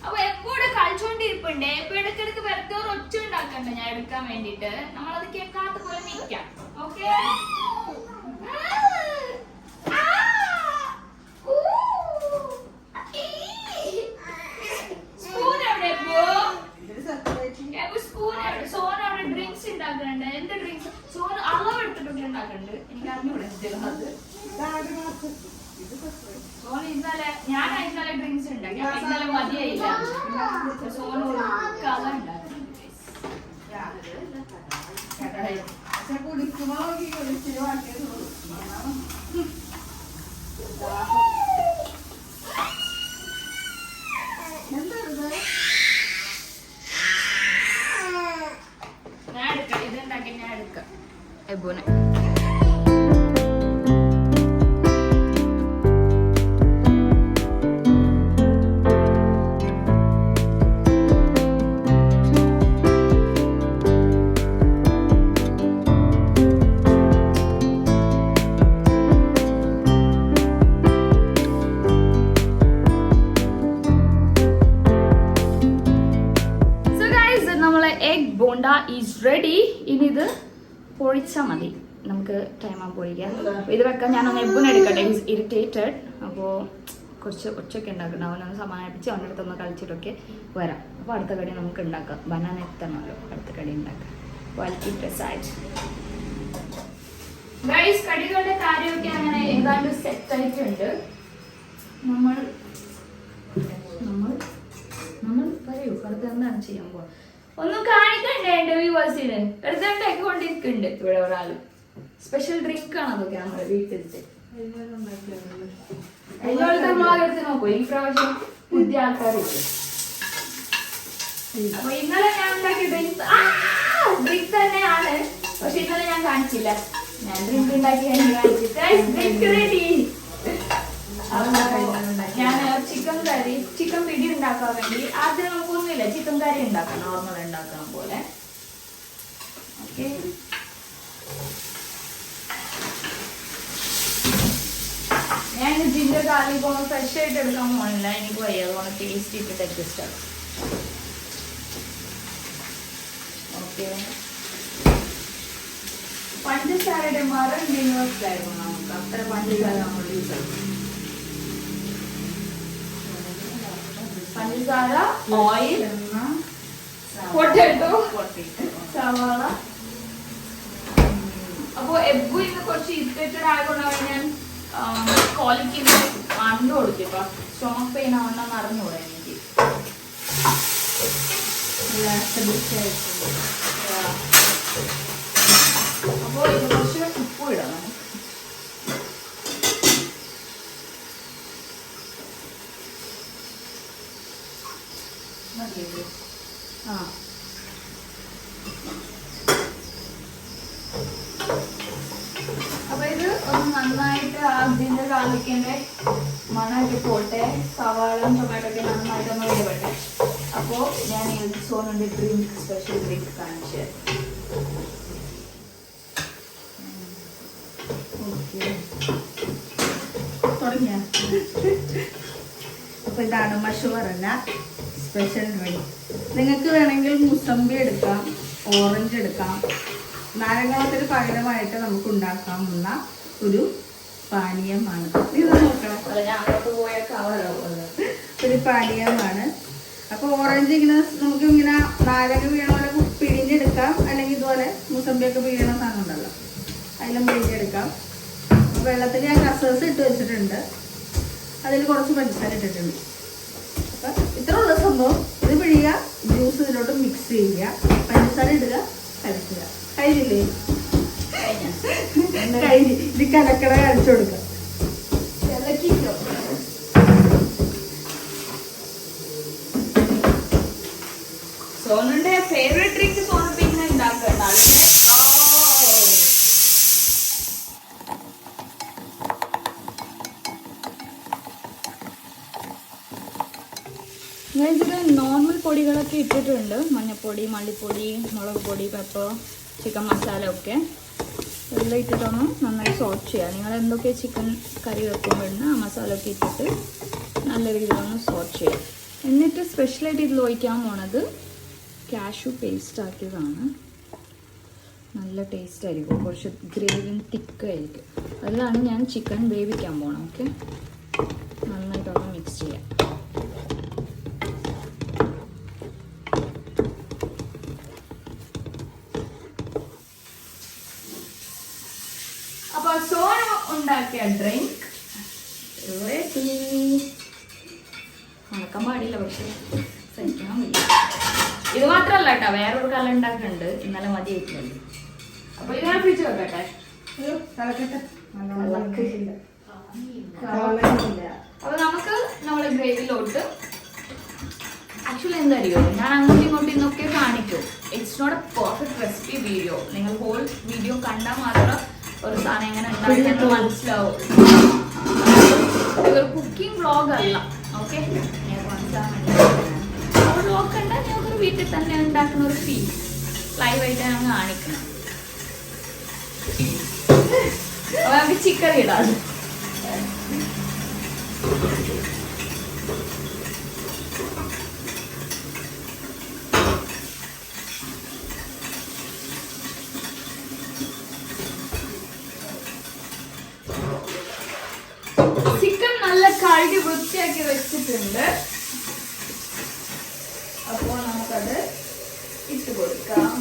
അപ്പൊ എപ്പോഴും കളിച്ചോണ്ടിരിപ്പുണ്ട്. എപ്പോ ഇടയ്ക്കിടയ്ക്ക് വെറുതെ ഒരു ഒച്ച ഉണ്ടാക്കണ്ട ഞാൻ എടുക്കാൻ വേണ്ടിട്ട്. നമ്മളത് കേൾക്കാത്ത പോലെ നിൽക്കാം. ഓക്കെ. സ്പൂൺ എവിടെ? സ്പൂൺ എവിടെ? സോന അവിടെ ഡ്രിങ്ക്സ് ഉണ്ടാക്കുന്നുണ്ട്. എന്ത് ഡ്രിങ്ക്സ്? സോന അളവ് എടുത്തിട്ടൊക്കെ ഉണ്ടാക്കുന്നുണ്ട്. എനിക്ക് അറിഞ്ഞൂടെ അത്. സോന ഇന്നലെ ഡ്രിങ്ക്സ് ഉണ്ടാക്കി. അപ്പൊ ഇന്നലെ മതിയായില്ല. സോന ഒരു കഥ ഉണ്ടാക്കുന്നുണ്ട്. കുടിക്കുമ്പോ കുടിച്ചിട്ട് വാക്കിയത് ഞാൻ എടുക്കാം. ഇതുണ്ടാക്കി ഞാൻ എടുക്കാം. എബോനെ ബോണ്ട ഈസ് റെഡി. ഇനി ഇത് പൊഴിച്ചാൽ മതി. നമുക്ക് ടൈം ആ പൊഴിക്കാം. ഇത് വെക്കാൻ ഞാനൊന്ന് എബ്ബുനെ എടുക്കട്ടെ. Is irritated. അപ്പോൾ കുറച്ച് ഒച്ചയൊക്കെ ഉണ്ടാക്കണം. അവനൊന്ന് സമാധാനിപ്പിച്ച് അവൻ്റെ അടുത്തൊന്ന് കളിച്ചിട്ടൊക്കെ വരാം. അപ്പോൾ അടുത്ത കടി നമുക്ക് ഉണ്ടാക്കാം. ബനാന എത്തണമല്ലോ അടുത്ത കടി ഉണ്ടാക്കാം. ക്വാളിറ്റി ഡ്രസ്സായിട്ട് ഗൈസ് കടികളുടെ കാര്യമൊക്കെ അങ്ങനെ ഏതാണ്ട് സെറ്റ് ആയിട്ടുണ്ട്. നമ്മൾ പറയൂ അടുത്ത എന്താണ് ചെയ്യാൻ പോകുക? ഒന്നും കാണിക്കണ്ടേ എന്റെ വ്യൂവേഴ്സിന്? എടുത്തിട്ടൊക്കെ കൊണ്ടിരിക്കുന്നുണ്ട് ഇവിടെ ഒരാള്. സ്പെഷ്യൽ ഡ്രിങ്ക് ആണ് അതൊക്കെ നമ്മുടെ വീട്ടിലത്തെ. എല്ലാവരുടെ നമ്മളടുത്ത് നോക്കൂ. ഈ പ്രാവശ്യം പുതിയ ആൾക്കാരില്ല. അപ്പൊ ഇന്നലെ ഞാൻ ഉണ്ടാക്കിയ ഡ്രിങ്ക് തന്നെയാണ്. പക്ഷെ ഇന്നലെ ഞാൻ കാണിച്ചില്ല. ഞാൻ ഡ്രിങ്ക് ഉണ്ടാക്കി ഡ്രിങ്ക് റെഡി. ഞാൻ ചിക്കൻ പിടി ഉണ്ടാക്കാൻ വേണ്ടി ആദ്യം നമുക്കൊന്നുമില്ല, ചിക്കൻ കറി ഉണ്ടാക്കാം നോർമൽ ഉണ്ടാക്കുന്ന പോലെ. ഓക്കെ. ഞാൻ ജിഞ്ചർ ഗാർലിക് ഒന്ന് ഫ്രഷ് ആയിട്ട് എടുക്കാൻ പോകണില്ല. എനിക്ക് വയ്യ. അതുകൊണ്ട് ടേസ്റ്റ് ഇട്ടിട്ട് അഡ്ജസ്റ്റ് ആക്കാം. ഓക്കെ. പഞ്ചസാരയുടെ മരം ഡിനോസായിരുന്നു നമുക്ക്. അത്ര പഞ്ചസാര നമ്മൾ യൂസ് ആക്കും. പഞ്ചസാര, ഓയിൽ, പൊട്ടാറ്റോ, സവാള. അപ്പൊ എബ്ബു ഇന്ന് കുറച്ച് ഇറിറ്റേറ്റഡ് ആയതുകൊണ്ടാണ് ഞാൻ കോളിക്ക് മണ്ട് കൊടുത്തിപ്പോ. സ്റ്റോമക് പെയിൻ ആവണമെന്ന് അറിഞ്ഞൂടെ എനിക്ക്. അപ്പൊ ഇത് കുറച്ച് ഉപ്പ് ഇടണം. അപ്പൊ ഇത് ഒന്ന് നന്നായിട്ട് അതിന്റെ ഗാർലിക്കിന്റെ മണമൊക്കെ പോട്ടെ. സവാളും ടൊമാറ്റോ ഒക്കെ നന്നായിട്ട് ഒന്ന് വേവട്ടെ. അപ്പോ ഞാൻ ഈ സോനുണ്ട് ഡ്രിങ്ക് സ്പെഷ്യൽ ഡ്രിങ്ക് കാണിച്ചു. തുടങ്ങിയ അപ്പൊ ഇതാണ് മഷൂറല്ല സ്പെഷ്യൽ ഡ്രിങ്ക്. നിങ്ങൾക്ക് വേണമെങ്കിൽ മുസമ്പി എടുക്കാം, ഓറഞ്ച് എടുക്കാം. നാരങ്ങാവത്തിന് പകരമായിട്ട് നമുക്ക് ഉണ്ടാക്കാവുന്ന ഒരു പാനീയമാണ്. ഇത് നോക്കണം, ഒരു പാനീയമാണ്. അപ്പോൾ ഓറഞ്ച് ഇങ്ങനെ നമുക്ക് ഇങ്ങനെ നാരങ്ങ വീണ പോലെ പിഴിഞ്ഞ് പിഴിഞ്ഞെടുക്കാം, അല്ലെങ്കിൽ ഇതുപോലെ മുസമ്പിയൊക്കെ പിഴിയണ സാധനം ഉണ്ടല്ലോ അതിലും പിഴിഞ്ഞെടുക്കാം. വെള്ളത്തിൽ ഞാൻ കസേഴ്സ് ഇട്ട് വെച്ചിട്ടുണ്ട്, അതിൽ കുറച്ച് പഞ്ചസാര ഇട്ടിട്ടുണ്ട്. അപ്പം ഇത്ര ഉള്ള സംഭവം. ഇത് പിഴിയുക, ജ്യൂസ് ഇതിലോട്ട് മിക്സ് ചെയ്യുക, പഞ്ചസാര ഇടുക, കഴിക്കുക. കഴിഞ്ഞില്ലേ? കഴിഞ്ഞ് ഇത് കലക്കട കഴിച്ചു കൊടുക്കുക. സോനുന്റെ ഫേവറേറ്റ് ഡ്രിങ്ക് സോനു പിന്നെ ഉണ്ടാക്കണ്ട. ഇതിൽ നോർമൽ പൊടികളൊക്കെ ഇട്ടിട്ടുണ്ട്. മഞ്ഞൾപ്പൊടി, മല്ലിപ്പൊടി, മുളക് പൊടി, പെപ്പർ, ചിക്കൻ മസാല ഒക്കെ എല്ലാം ഇട്ടിട്ടൊന്ന് നന്നായി സോട്ട് ചെയ്യുക. നിങ്ങൾ എന്തൊക്കെ ചിക്കൻ കറി വെക്കുമ്പോഴാണ് ആ മസാല ഒക്കെ ഇട്ടിട്ട് നല്ല രീതിയിലൊന്ന് സോട്ട് ചെയ്യുക. എന്നിട്ട് സ്പെഷ്യലായിട്ട് ഇതിൽ ഒഴിക്കാൻ പോണത് കാഷ്യൂ പേസ്റ്റ് ആക്കിയതാണ്. നല്ല ടേസ്റ്റ് ആയിരിക്കും, കുറച്ച് ഗ്രേവിയും തിക്കായിരിക്കും. അതിലാണ് ഞാൻ ചിക്കൻ വേവിക്കാൻ പോകണം. ഓക്കെ, നന്നായിട്ടൊന്ന് മിക്സ് ചെയ്യാം. അപ്പോൾ സോന ഉണ്ടാക്കിയ ഡ്രിങ്ക് റെഡി. ഉണക്കാൻ പാടില്ല, പക്ഷെ സഹിക്കാൻ വയ്യ. ഇത് മാത്രമല്ല കേട്ടോ, വേറൊരു കല ഉണ്ടാക്കുന്നുണ്ട്, ഇന്നലെ മതി ആയിട്ടുണ്ട്. അപ്പൊ ഇത് ഞാൻ ഫ്രിഡ്ജ് വെക്കട്ടെ. അപ്പൊ നമുക്ക് നമ്മളെ ഗ്രേവിയിലോട്ട് ആക്ച്വലി എന്തായിരിക്കും, ഞാൻ അങ്ങോട്ടും ഇങ്ങോട്ടും ഇന്നൊക്കെ കാണിക്കും. It's not a perfect recipe video. നിങ്ങൾ ഹോൾ വീഡിയോ കണ്ടാൽ മാത്രം ഒരു സാധനം എങ്ങനെ ഉണ്ടാക്കിയെന്ന് മനസ്സിലാവും. ഇതൊരു കുക്കിംഗ് വ്ളോഗ് അല്ല. ഓക്കെ, വ്ളോഗ് കണ്ടാൽ ഞങ്ങൾക്കൊരു വീട്ടിൽ തന്നെ ഉണ്ടാക്കുന്ന ഒരു ഫീൽ ലൈവായിട്ട് ഞാൻ കാണിക്കണം. അപ്പൊ നമുക്ക് ചിക്കൻ ഇടാം. ചിക്കൻ നല്ല കഴുകി വൃത്തിയാക്കി വെച്ചിട്ടുണ്ട്. അപ്പോൾ നമുക്കത് ഇട്ട് കൊടുക്കാം.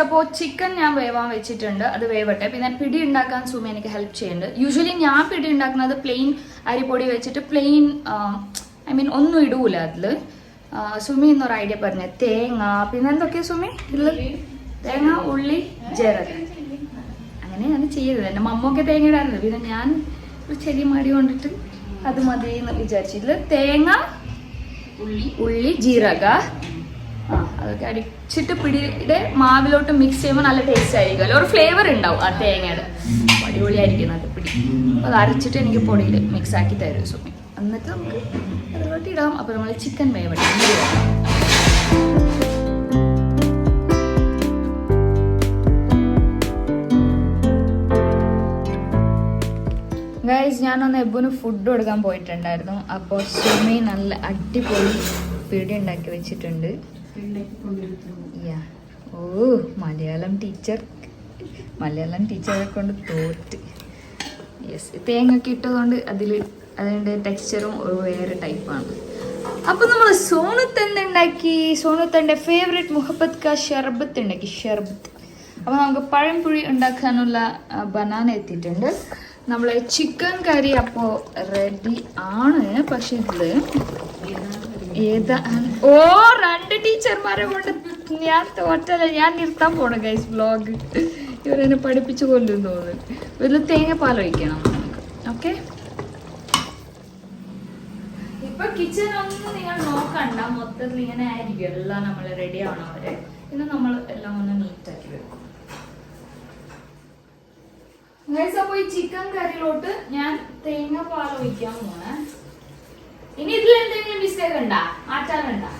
അപ്പോൾ ചിക്കൻ ഞാൻ വേവാൻ വെച്ചിട്ടുണ്ട്, അത് വേവട്ടെ. പിന്നെ പിടി ഉണ്ടാക്കാൻ സുമി എനിക്ക് ഹെൽപ്പ് ചെയ്യുന്നുണ്ട്. യൂഷ്വലി ഞാൻ പിടി ഉണ്ടാക്കുന്നത് പ്ലെയിൻ അരിപ്പൊടി വെച്ചിട്ട് പ്ലെയിൻ ഐ മീൻ ഒന്നും ഇടൂല അതിൽ. സുമി എന്നൊരു ഐഡിയ പറഞ്ഞ തേങ്ങ, പിന്നെ എന്തൊക്കെയാ സുമി ഇതിൽ? തേങ്ങ, ഉള്ളി, ജീരകം, അങ്ങനെയാണ് ചെയ്തത്. എൻ്റെ മമ്മൊക്കെ തേങ്ങ ഇടാറുണ്ട്, പിന്നെ ഞാൻ ഒരു ചെറിയ മടി കൊണ്ടിട്ട് അത് മതി എന്ന് വിചാരിച്ചു. ഇതിൽ തേങ്ങ, ഉള്ളി, ജീരക, അതൊക്കെ അടിച്ചിട്ട് പിടിയുടെ മാവിലോട്ട് മിക്സ് ചെയ്യുമ്പോൾ നല്ല ടേസ്റ്റ് ആയിരിക്കുമല്ലോ, ഒരു ഫ്ലേവർ ഉണ്ടാവും ആ തേങ്ങയുടെ. അടിപൊളിയായിരിക്കും അത് പിടി. അപ്പോൾ അത് അരച്ചിട്ട് എനിക്ക് പൊടിയിൽ മിക്സ് ആക്കി തരും സുമി. എന്നിട്ട് നമുക്ക് അതിലോട്ട് ഇടാം. അപ്പോൾ നമ്മൾ ചിക്കൻ വേവട്ടെ. ഗൈസ്, ഞാനൊന്ന് എബുന് ഫുഡ് കൊടുക്കാൻ പോയിട്ടുണ്ടായിരുന്നു. അപ്പോൾ സുമി നല്ല അടിപൊളി പിടി ഉണ്ടാക്കി വെച്ചിട്ടുണ്ട്. ഓ, മലയാളം ടീച്ചറെ കൊണ്ട് തോറ്റ്. യെസ്, തേങ്ങൊക്കെ ഇട്ടതുകൊണ്ട് അതിൻ്റെ ടെക്സ്ചറും ഒരു വേറെ ടൈപ്പാണ്. അപ്പോൾ നമ്മൾ സോനുത്തണ്ട് ഉണ്ടാക്കി. സോനുത്തൻ്റെ ഫേവറേറ്റ് മുഹബത്ത് കാ ഷർബത്ത് ഉണ്ടാക്കി, ഷർബത്ത്. അപ്പോൾ നമുക്ക് പഴംപുഴി ഉണ്ടാക്കാനുള്ള ബനാന എത്തിയിട്ടുണ്ട്. നമ്മളെ ചിക്കൻ കറി അപ്പോൾ റെഡി ആണ്. പക്ഷെ ഇതില് ഓ, 2 ടീച്ചർമാരെ കൊണ്ട് ഞാൻ തോറ്റല്ല. ഞാൻ നിർത്താൻ പോണം ഗൈസ് വ്ലോഗ്. ഇവരെന്നെ പഠിപ്പിച്ചു കൊല്ലും തോന്നുന്നു. ഇതിൽ തേങ്ങാപ്പാൽ ഒഴിക്കണം നമുക്ക്. ഓക്കെ, ഇപ്പൊ കിച്ചൺ ഒന്നും നിങ്ങൾ നോക്കണ്ട, മൊത്തത്തിൽ ഇങ്ങനെ ആയിരിക്കും എല്ലാം നമ്മൾ റെഡി ആവണം വരെ. പിന്നെ നമ്മൾ എല്ലാം ഒന്ന് നീറ്റാക്കി വെക്കും. അപ്പോൾ ഈ ചിക്കൻ കറിയിലോട്ട് ഞാൻ തേങ്ങാപ്പാൽ ഒഴിക്കാൻ പോണേ. ഇനി ഇതിൽ എന്തെങ്കിലും മിസ്റ്റേക്ക് ഉണ്ടാ, മാറ്റാനുണ്ടാ,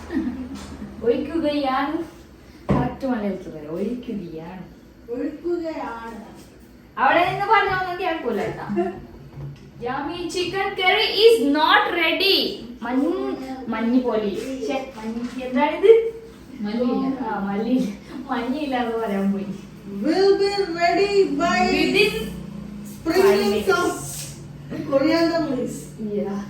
ഒഴിക്കുകയാണ്. കറക്റ്റ് മലയാളത്തിൽ പറയാം. ഒഴിക്കുകയാണ്. ഒഴിക്കുകയാണ്. അവിടെ നിന്ന് പറഞ്ഞൊന്നും കേൾക്കൂല കേട്ടാ. Yummy chicken curry is not ready. മഞ്ഞ് പോലെ എന്താണിത്? മഞ്ഞില്ലാതെ പറയാൻ പോയി. Will be ready by Within sprinkling some coriander leaves. Yeah.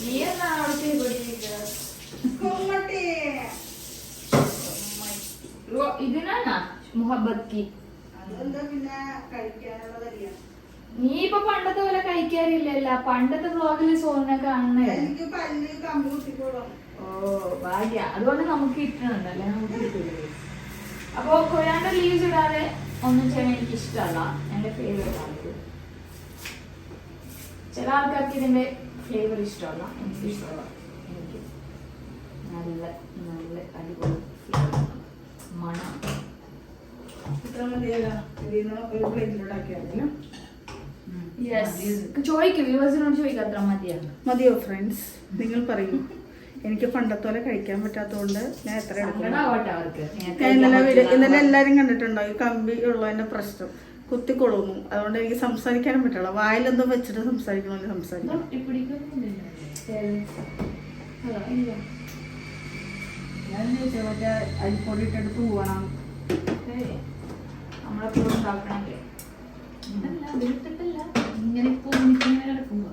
നീ എന്നാ അവിടുത്തെ കുമ്മട്ടി. ഇതിനാ മുഹബത്ത് കി. അതെന്താ പിന്നെ കഴിക്കാനുള്ളതല്ല. നീ ഇപ്പൊ പണ്ടത്തെ പോലെ കഴിക്കാറില്ലല്ല. പണ്ടത്തെ വ്ലോഗില് സോണിനെ കാണണേ. എനിക്ക് പല്ല് കമ്പി കുത്തിക്കോളും. ഓ ഭാഗ്യ. അതുകൊണ്ട് നമുക്ക് കിട്ടണുണ്ടല്ലേ, നമുക്ക് കിട്ടില്ല. അപ്പൊ കൊറിയാണ്ടർ ലീവ്സ് ഇടാതെ ഒന്നും ചെയ്യാൻ എനിക്ക് ഇഷ്ടമല്ല. എന്റെ ഫേവറേറ്റ് ആണ് ഇത്. ചില ആൾക്കാർക്ക് ഇതിന്റെ ഫ്ലേവർ ഇഷ്ടമല്ല, എനിക്ക് ഇഷ്ടമല്ല. എനിക്ക് നല്ല നല്ല അടിപൊളി ഫ്ലേവർ മണം. ഇത്ര മതിയല്ലോ. ഇതിന്ന് ഒരു പ്ലേറ്റിലോട്ടാക്കിയാൽ ചോദിക്കും, വ്യൂവേഴ്സിനോട് ചോദിക്കാം അത്ര മതിയാണ്. മതിയോ ഫ്രണ്ട്സ്? നിങ്ങൾ പറയൂ. എനിക്ക് പണ്ടത്തെ പോലെ കഴിക്കാൻ പറ്റാത്തതുകൊണ്ട് ഞാൻ എത്ര ഇന്നലെ എല്ലാരും കണ്ടിട്ടുണ്ടോ ഈ കമ്പി ഉള്ളതിന്റെ പ്രശ്നം? കുത്തിക്കൊള്ളുന്നു. അതുകൊണ്ട് എനിക്ക് സംസാരിക്കാനും പറ്റില്ല. വായിലെന്തോ വെച്ചിട്ട് സംസാരിക്കണമെങ്കിൽ സംസാരിക്കണം. ഞാൻ ചോദിച്ചാൽ മറ്റേ അരിപ്പൊടി ഇട്ടെടുത്ത് പോകണം. നമ്മളെപ്പോഴും ഉണ്ടാക്കണല്ലേ. ഇങ്ങനെ കിടക്കുമ്പോ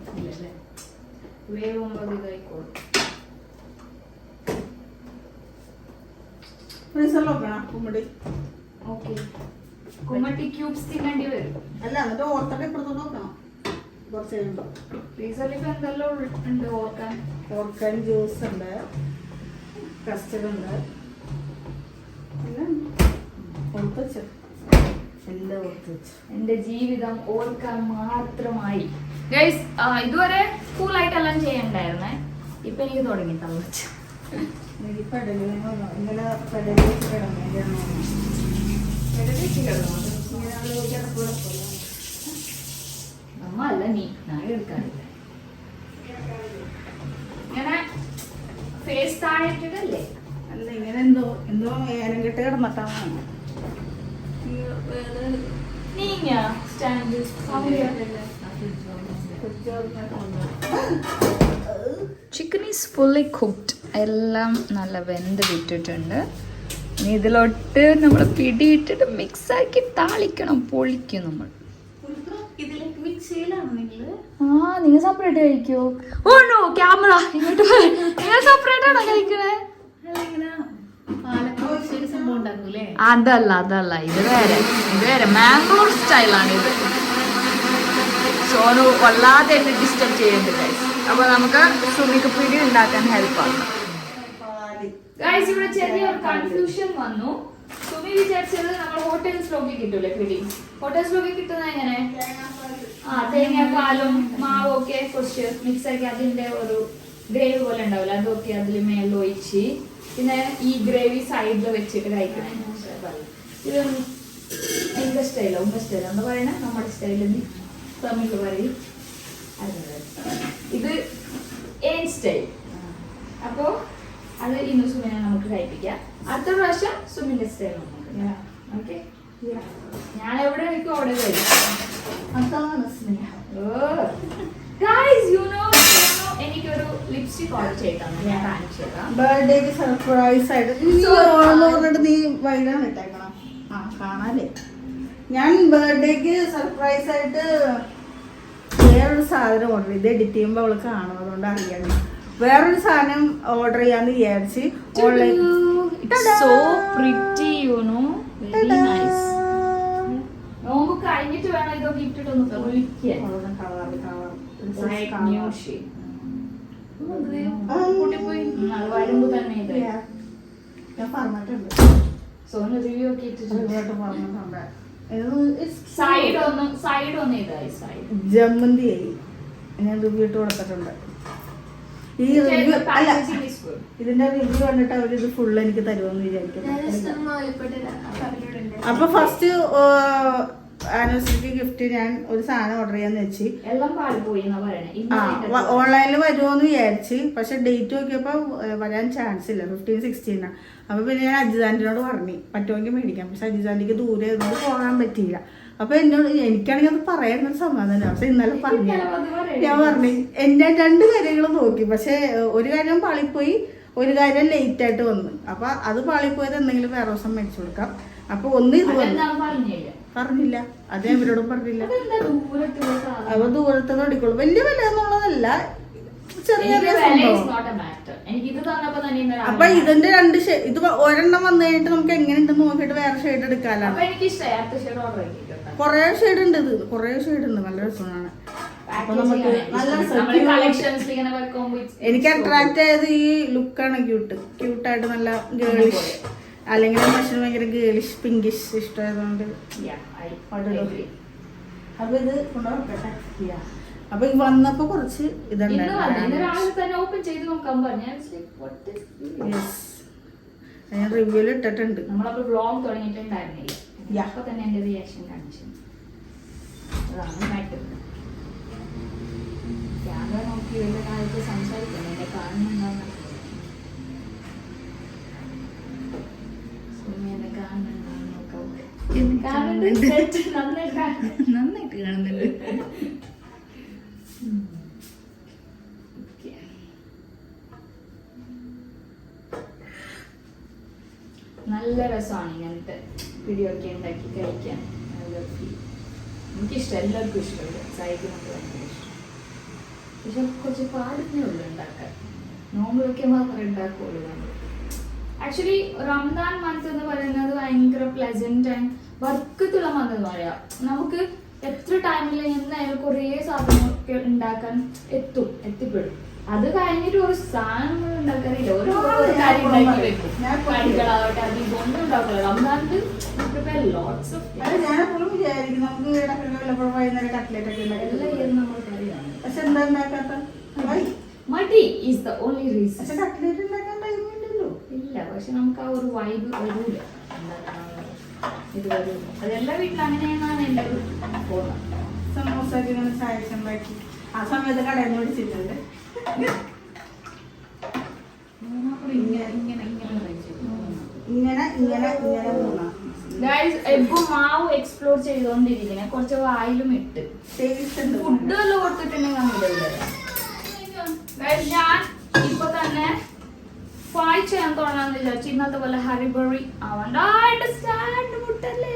വേവുമ്പോ ഇതായിക്കോളും. ഫ്രീസറിലൊക്കെയാണോ കുമ്മടി? ഓക്കെ. കുമ്മട്ടി ക്യൂബ്സ് തിന്നേണ്ടി വരും. അല്ല, എന്നിട്ട് ഓർത്തടെ ഇപ്പുറത്തോട്ട് നോക്കണം. കുറച്ച് കഴിയുമ്പോ ഫ്രീസറിൽ ഇപ്പൊ എന്തെല്ലാം ഉണ്ട് ഓർക്കാൻ? ഓർക്കാൻ ജ്യൂസ് ഉണ്ട്, കസ്റ്റർഡ് ഉണ്ട്, എല്ലാം ഓർത്തുവെച്ചു. എല്ലാം ഓർത്തുവെച്ചു. എന്റെ ജീവിതം ഓർക്കാൻ മാത്രമായി. ഗൈസ്, ഇതുവരെ കൂളായിട്ടെല്ലാം ചെയ്യണ്ടായിരുന്നേ. ഇപ്പൊ എനിക്ക് തുടങ്ങി തമ്മിച്ച്. എനിക്ക് പെടലിനോ ഇങ്ങനെ പെടലി കിടന്നു. നമ്മ അല്ല നീ, ഞാൻ എടുക്കാറില്ല. ഇങ്ങനെ ഫേസ് താഴെട്ടിട്ടല്ലേ? അല്ല, ഇങ്ങനെ എന്തോ ഏനം കെട്ട് കിടന്നിട്ടാണ്. Chicken is fully cooked. എല്ലാം നല്ല വെന്ത് വിട്ടിട്ടുണ്ട്. ഇനി ഇതിലോട്ട് നമ്മൾ പിടിയിട്ടിട്ട് മിക്സാക്കി താളിക്കണം. പൊളിക്കും നമ്മൾ. നിങ്ങൾ സെപ്പറേറ്റ് കഴിക്കോ? ഓ നോ, ക്യാമറ ഇങ്ങോട്ട്. നിങ്ങൾ സെപ്പറേറ്റ് ആണോ കഴിക്കണേ? അതല്ല ഇത് വേറെ മാംഗ്ലൂർ സ്റ്റൈലാണ് ഇത്. സോനു വല്ലാതെ എന്നെ ഡിസ്റ്റർബ് ചെയ്യുന്നുണ്ട് ഗൈസ്. അപ്പൊ നമുക്ക് സുമിക്ക് പിടി ഉണ്ടാക്കാൻ ഹെൽപ്പ് ആകും ഗൈസ്. ഇവിടെ ചെറിയൊരു കൺഫ്യൂഷൻ വന്നു. സുമി വിചാരിച്ചത് നമ്മൾ ഹോട്ടൽസിലൊക്കെ കിട്ടൂലേ പിടി. ഹോട്ടൽസിലൊക്കെ കിട്ടുന്ന എങ്ങനെ? തേങ്ങാപ്പാലും മാവും ഒക്കെ കുറച്ച് മിക്സ് ആക്കി അതിന്റെ ഒരു ഗ്രേവി പോലെ ഉണ്ടാവില്ല, അതൊക്കെ അതിൽ മേളിൽ ഒഴിച്ച് പിന്നെ ഈ ഗ്രേവി സൈഡിൽ വെച്ചിട്ട് കഴിക്കണം. ഇത് എന്റെ സ്റ്റൈലോ ഉമ്മ സ്റ്റൈലോ എന്താ പറയണേ? നമ്മുടെ സ്റ്റൈലിൽ തമിഴ് പറയും. ഇത് ഏൻ സ്റ്റൈൽ. അപ്പോ അത് ഇന്ന് സുമിനെ നമുക്ക് കഴിപ്പിക്കാം. അടുത്ത പ്രാവശ്യം സുമിന്റെ സ്റ്റൈൽ നമുക്ക്. ഓക്കെ, ഞാൻ എവിടെ നിൽക്കും അവിടെ കഴിക്കും. എനിക്കൊരു ലിപ്സ്റ്റിക് ഓർഡർ ചെയ്താണ്, ഞാൻ കാണിച്ചു തരാം. ബർത്ത്ഡേക്ക് സർപ്രൈസ് ആയിട്ട് നീ വൈകിട്ടാണ് ഇട്ടേക്കണം. കാണാല്ലേ, ഞാൻ ബർത്ത്ഡേക്ക് സർപ്രൈസ് ആയിട്ട് വേറൊരു സാധനം ഓർഡർ ചെയ്ത് എഡിറ്റ് ചെയ്യുമ്പോൾ അവള് കാണും, അതുകൊണ്ട് അറിയാൻ വേറൊരു സാധനം ഓർഡർ ചെയ്യാന്ന് വിചാരിച്ച് ഓൺലൈൻ. നോമ്പ് കഴിഞ്ഞിട്ട് വേണം ഇതൊക്കെ ഇട്ടിട്ടൊന്ന് പൊളിക്കാൻ. വരുമ്പോ തന്നെ ഇത് ഞാൻ പറഞ്ഞിട്ടുണ്ട്. സോനു റിവ്യൂ ഒക്കെ ഇട്ടിട്ടുണ്ട്. സൈഡ് ഒന്ന് ഇതായി ജമ്മന്തിയായി ഞാൻ റിവ്യൂ ഇട്ട് കൊടുത്തിട്ടുണ്ട്. ഈ റിവ്യൂ അല്ല, ഇതിന്റെ റിവ്യൂ കണ്ടിട്ട് അവരിത് ഫുള്ള് എനിക്ക് തരുമെന്ന് വിചാരിക്കുന്നു. അപ്പൊ ഫസ്റ്റ് ആനിവേഴ്സറിക്ക് ഗിഫ്റ്റ് ഞാൻ ഒരു സാധനം ഓർഡർ ചെയ്യാന്ന് വെച്ച്. എല്ലാം പാടി പോയി എന്നാ പറയണേ. ഓൺലൈനിൽ വരുമോന്ന് വിചാരിച്ച്, പക്ഷെ ഡേറ്റ് നോക്കിയപ്പോൾ വരാൻ ചാൻസ് ഇല്ല. 15, 16 അപ്പൊ പിന്നെ ഞാൻ അജിതാന്റിനോട് പറഞ്ഞു പറ്റുമെങ്കിൽ മേടിക്കാം. പക്ഷെ അജിതാന്റിക്ക് ദൂരെ ആയതുകൊണ്ട് പോകാൻ പറ്റിയില്ല. അപ്പൊ എന്നോട് എനിക്കാണെങ്കിൽ അത് പറയാനൊരു സമാധാനം. പക്ഷെ ഇന്നലെ പറഞ്ഞു, ഞാൻ പറഞ്ഞു എന്റെ 2 കാര്യങ്ങൾ നോക്കി. പക്ഷെ ഒരു കാര്യം പാളിപ്പോയി, ഒരു കാര്യം ലേറ്റ് ആയിട്ട് വന്നു. അപ്പൊ അത് പാളിപ്പോയത് എന്തെങ്കിലും വേറെ ദിവസം മേടിച്ചു കൊടുക്കാം. അപ്പൊ ഒന്ന് ഇത് പറഞ്ഞില്ല, അത് അവരോടും പറഞ്ഞില്ല. അപ്പൊ ദൂരത്ത് നോടിക്കോളൂ. വലിയ വില എന്നുള്ളതല്ല, ചെറിയ അപ്പൊ ഇതിന്റെ 2 ഇത് ഒരെണ്ണം വന്നു കഴിഞ്ഞിട്ട് നമുക്ക് എങ്ങനെയുണ്ടെന്ന് നോക്കിയിട്ട് വേറെ ഷെയ്ഡ് എടുക്കാനാണ്. കൊറേ ഷെയ്ഡ് ഉണ്ട്, ഇത് കൊറേ ഷെയ്ഡ് ഉണ്ട്, നല്ല രസമാണ്. അപ്പൊ നമുക്ക് എനിക്ക് അട്രാക്ട് ആയത് ഈ ലുക്കാണ്. ക്യൂട്ടായിട്ട് നല്ല ഗേളിഷ്, അല്ലെങ്കിൽ മനുഷ്യന് ഭയങ്കര ഗേളിഷ് പിങ്കിഷ് ഇഷ്ടമായതുകൊണ്ട് അപ്പൊ ഇത് കൊണ്ടുപോകട്ടെ. അപ്പൊ വന്നപ്പോ കുറച്ച് ഞാൻ റിവ്യൂല് ഇട്ടിട്ടുണ്ട്. നമ്മളപ്പോ വ്ലോഗ് തുടങ്ങിയിട്ടുണ്ടായിരുന്നില്ല, അപ്പൊ തന്നെ എന്റെ റിയാക്ഷൻ കാണിച്ചു. ക്യാമറ നോക്കി വലിയ കാലത്ത് സംസാരിക്കണം, എന്നെ കാണുന്നുണ്ടാവുന്ന നന്നായിട്ട് കാണുന്നുണ്ട്. നല്ല രസമാണ് ഇങ്ങനത്തെ വീഡിയോ ഒക്കെ ഉണ്ടാക്കി കഴിക്കാൻ. എനിക്കിഷ്ടം, എല്ലാവർക്കും ഇഷ്ടമില്ല. സൈഡിനൊക്കെ ഭയങ്കര ഇഷ്ടം. പക്ഷെ കുറച്ച് പാടുന്നേ ഉള്ളു ഉണ്ടാക്കാൻ. നോമ്പൊക്കെ മാത്രമേ ഉണ്ടാക്കുള്ളൂ നമ്മൾ. ആക്ച്വലി റംസാൻ മന്ത് എന്ന് പറയുന്നത് ഭയങ്കര പ്ലസന്റ് ആൻഡ് വർക്കത്തുള്ള മന്ത് എന്ന് പറയാം. നമുക്ക് എത്ര ടൈമിൽ എന്തായാലും കുറേ സാധനങ്ങളൊക്കെ ഉണ്ടാക്കാൻ എത്തിപ്പെടും. അത് കഴിഞ്ഞിട്ട് ഒരു സാധനങ്ങൾ ഉണ്ടാക്കാറില്ല, ഒരു കാര്യം ഉണ്ടാക്കി വെക്കും. കടികളാവട്ടെ, അത് ഇതൊന്നും ഉണ്ടാക്കില്ല. റംസാനിൽ ലോട്ട്സ് ഓഫ് പക്ഷെ എന്താ ഉണ്ടാക്കാത്ത മടി is the only reason. Cutlet ഉണ്ടാക്കാൻ ടൈമില്ലല്ലോ. ഇല്ല, പക്ഷെ നമുക്ക് ആ ഒരു വൈബ് വരൂല. ഇത് വരൂല. അതെല്ലാ വീട്ടിലും അങ്ങനെയെന്നാണ് എൻ്റെ ഒരു തോന്നുന്നത്. സമോസൊക്കെ ഇങ്ങനെ ചായക്ക് ഉണ്ടാക്കി ആ സമയത്ത് കടയിൽ നിന്ന് പിടിച്ചിട്ടുണ്ട്. മാവ് എക്സ്പ്ലോർ ചെയ്തോണ്ടിരിക്കണേ. കുറച്ച് വായിലും ഇട്ട് ഫുഡ് എല്ലാം കൊടുത്തിട്ടുണ്ടെങ്കിൽ ഞാൻ ഇപ്പൊ തന്നെ ഫ്രൈ ചെയ്യാൻ തുടങ്ങാന്ന് വിചാരിച്ചു. ഇന്നത്തെ പോലെ ഹരിബറി ആവണ്ട മുട്ടല്ലേ.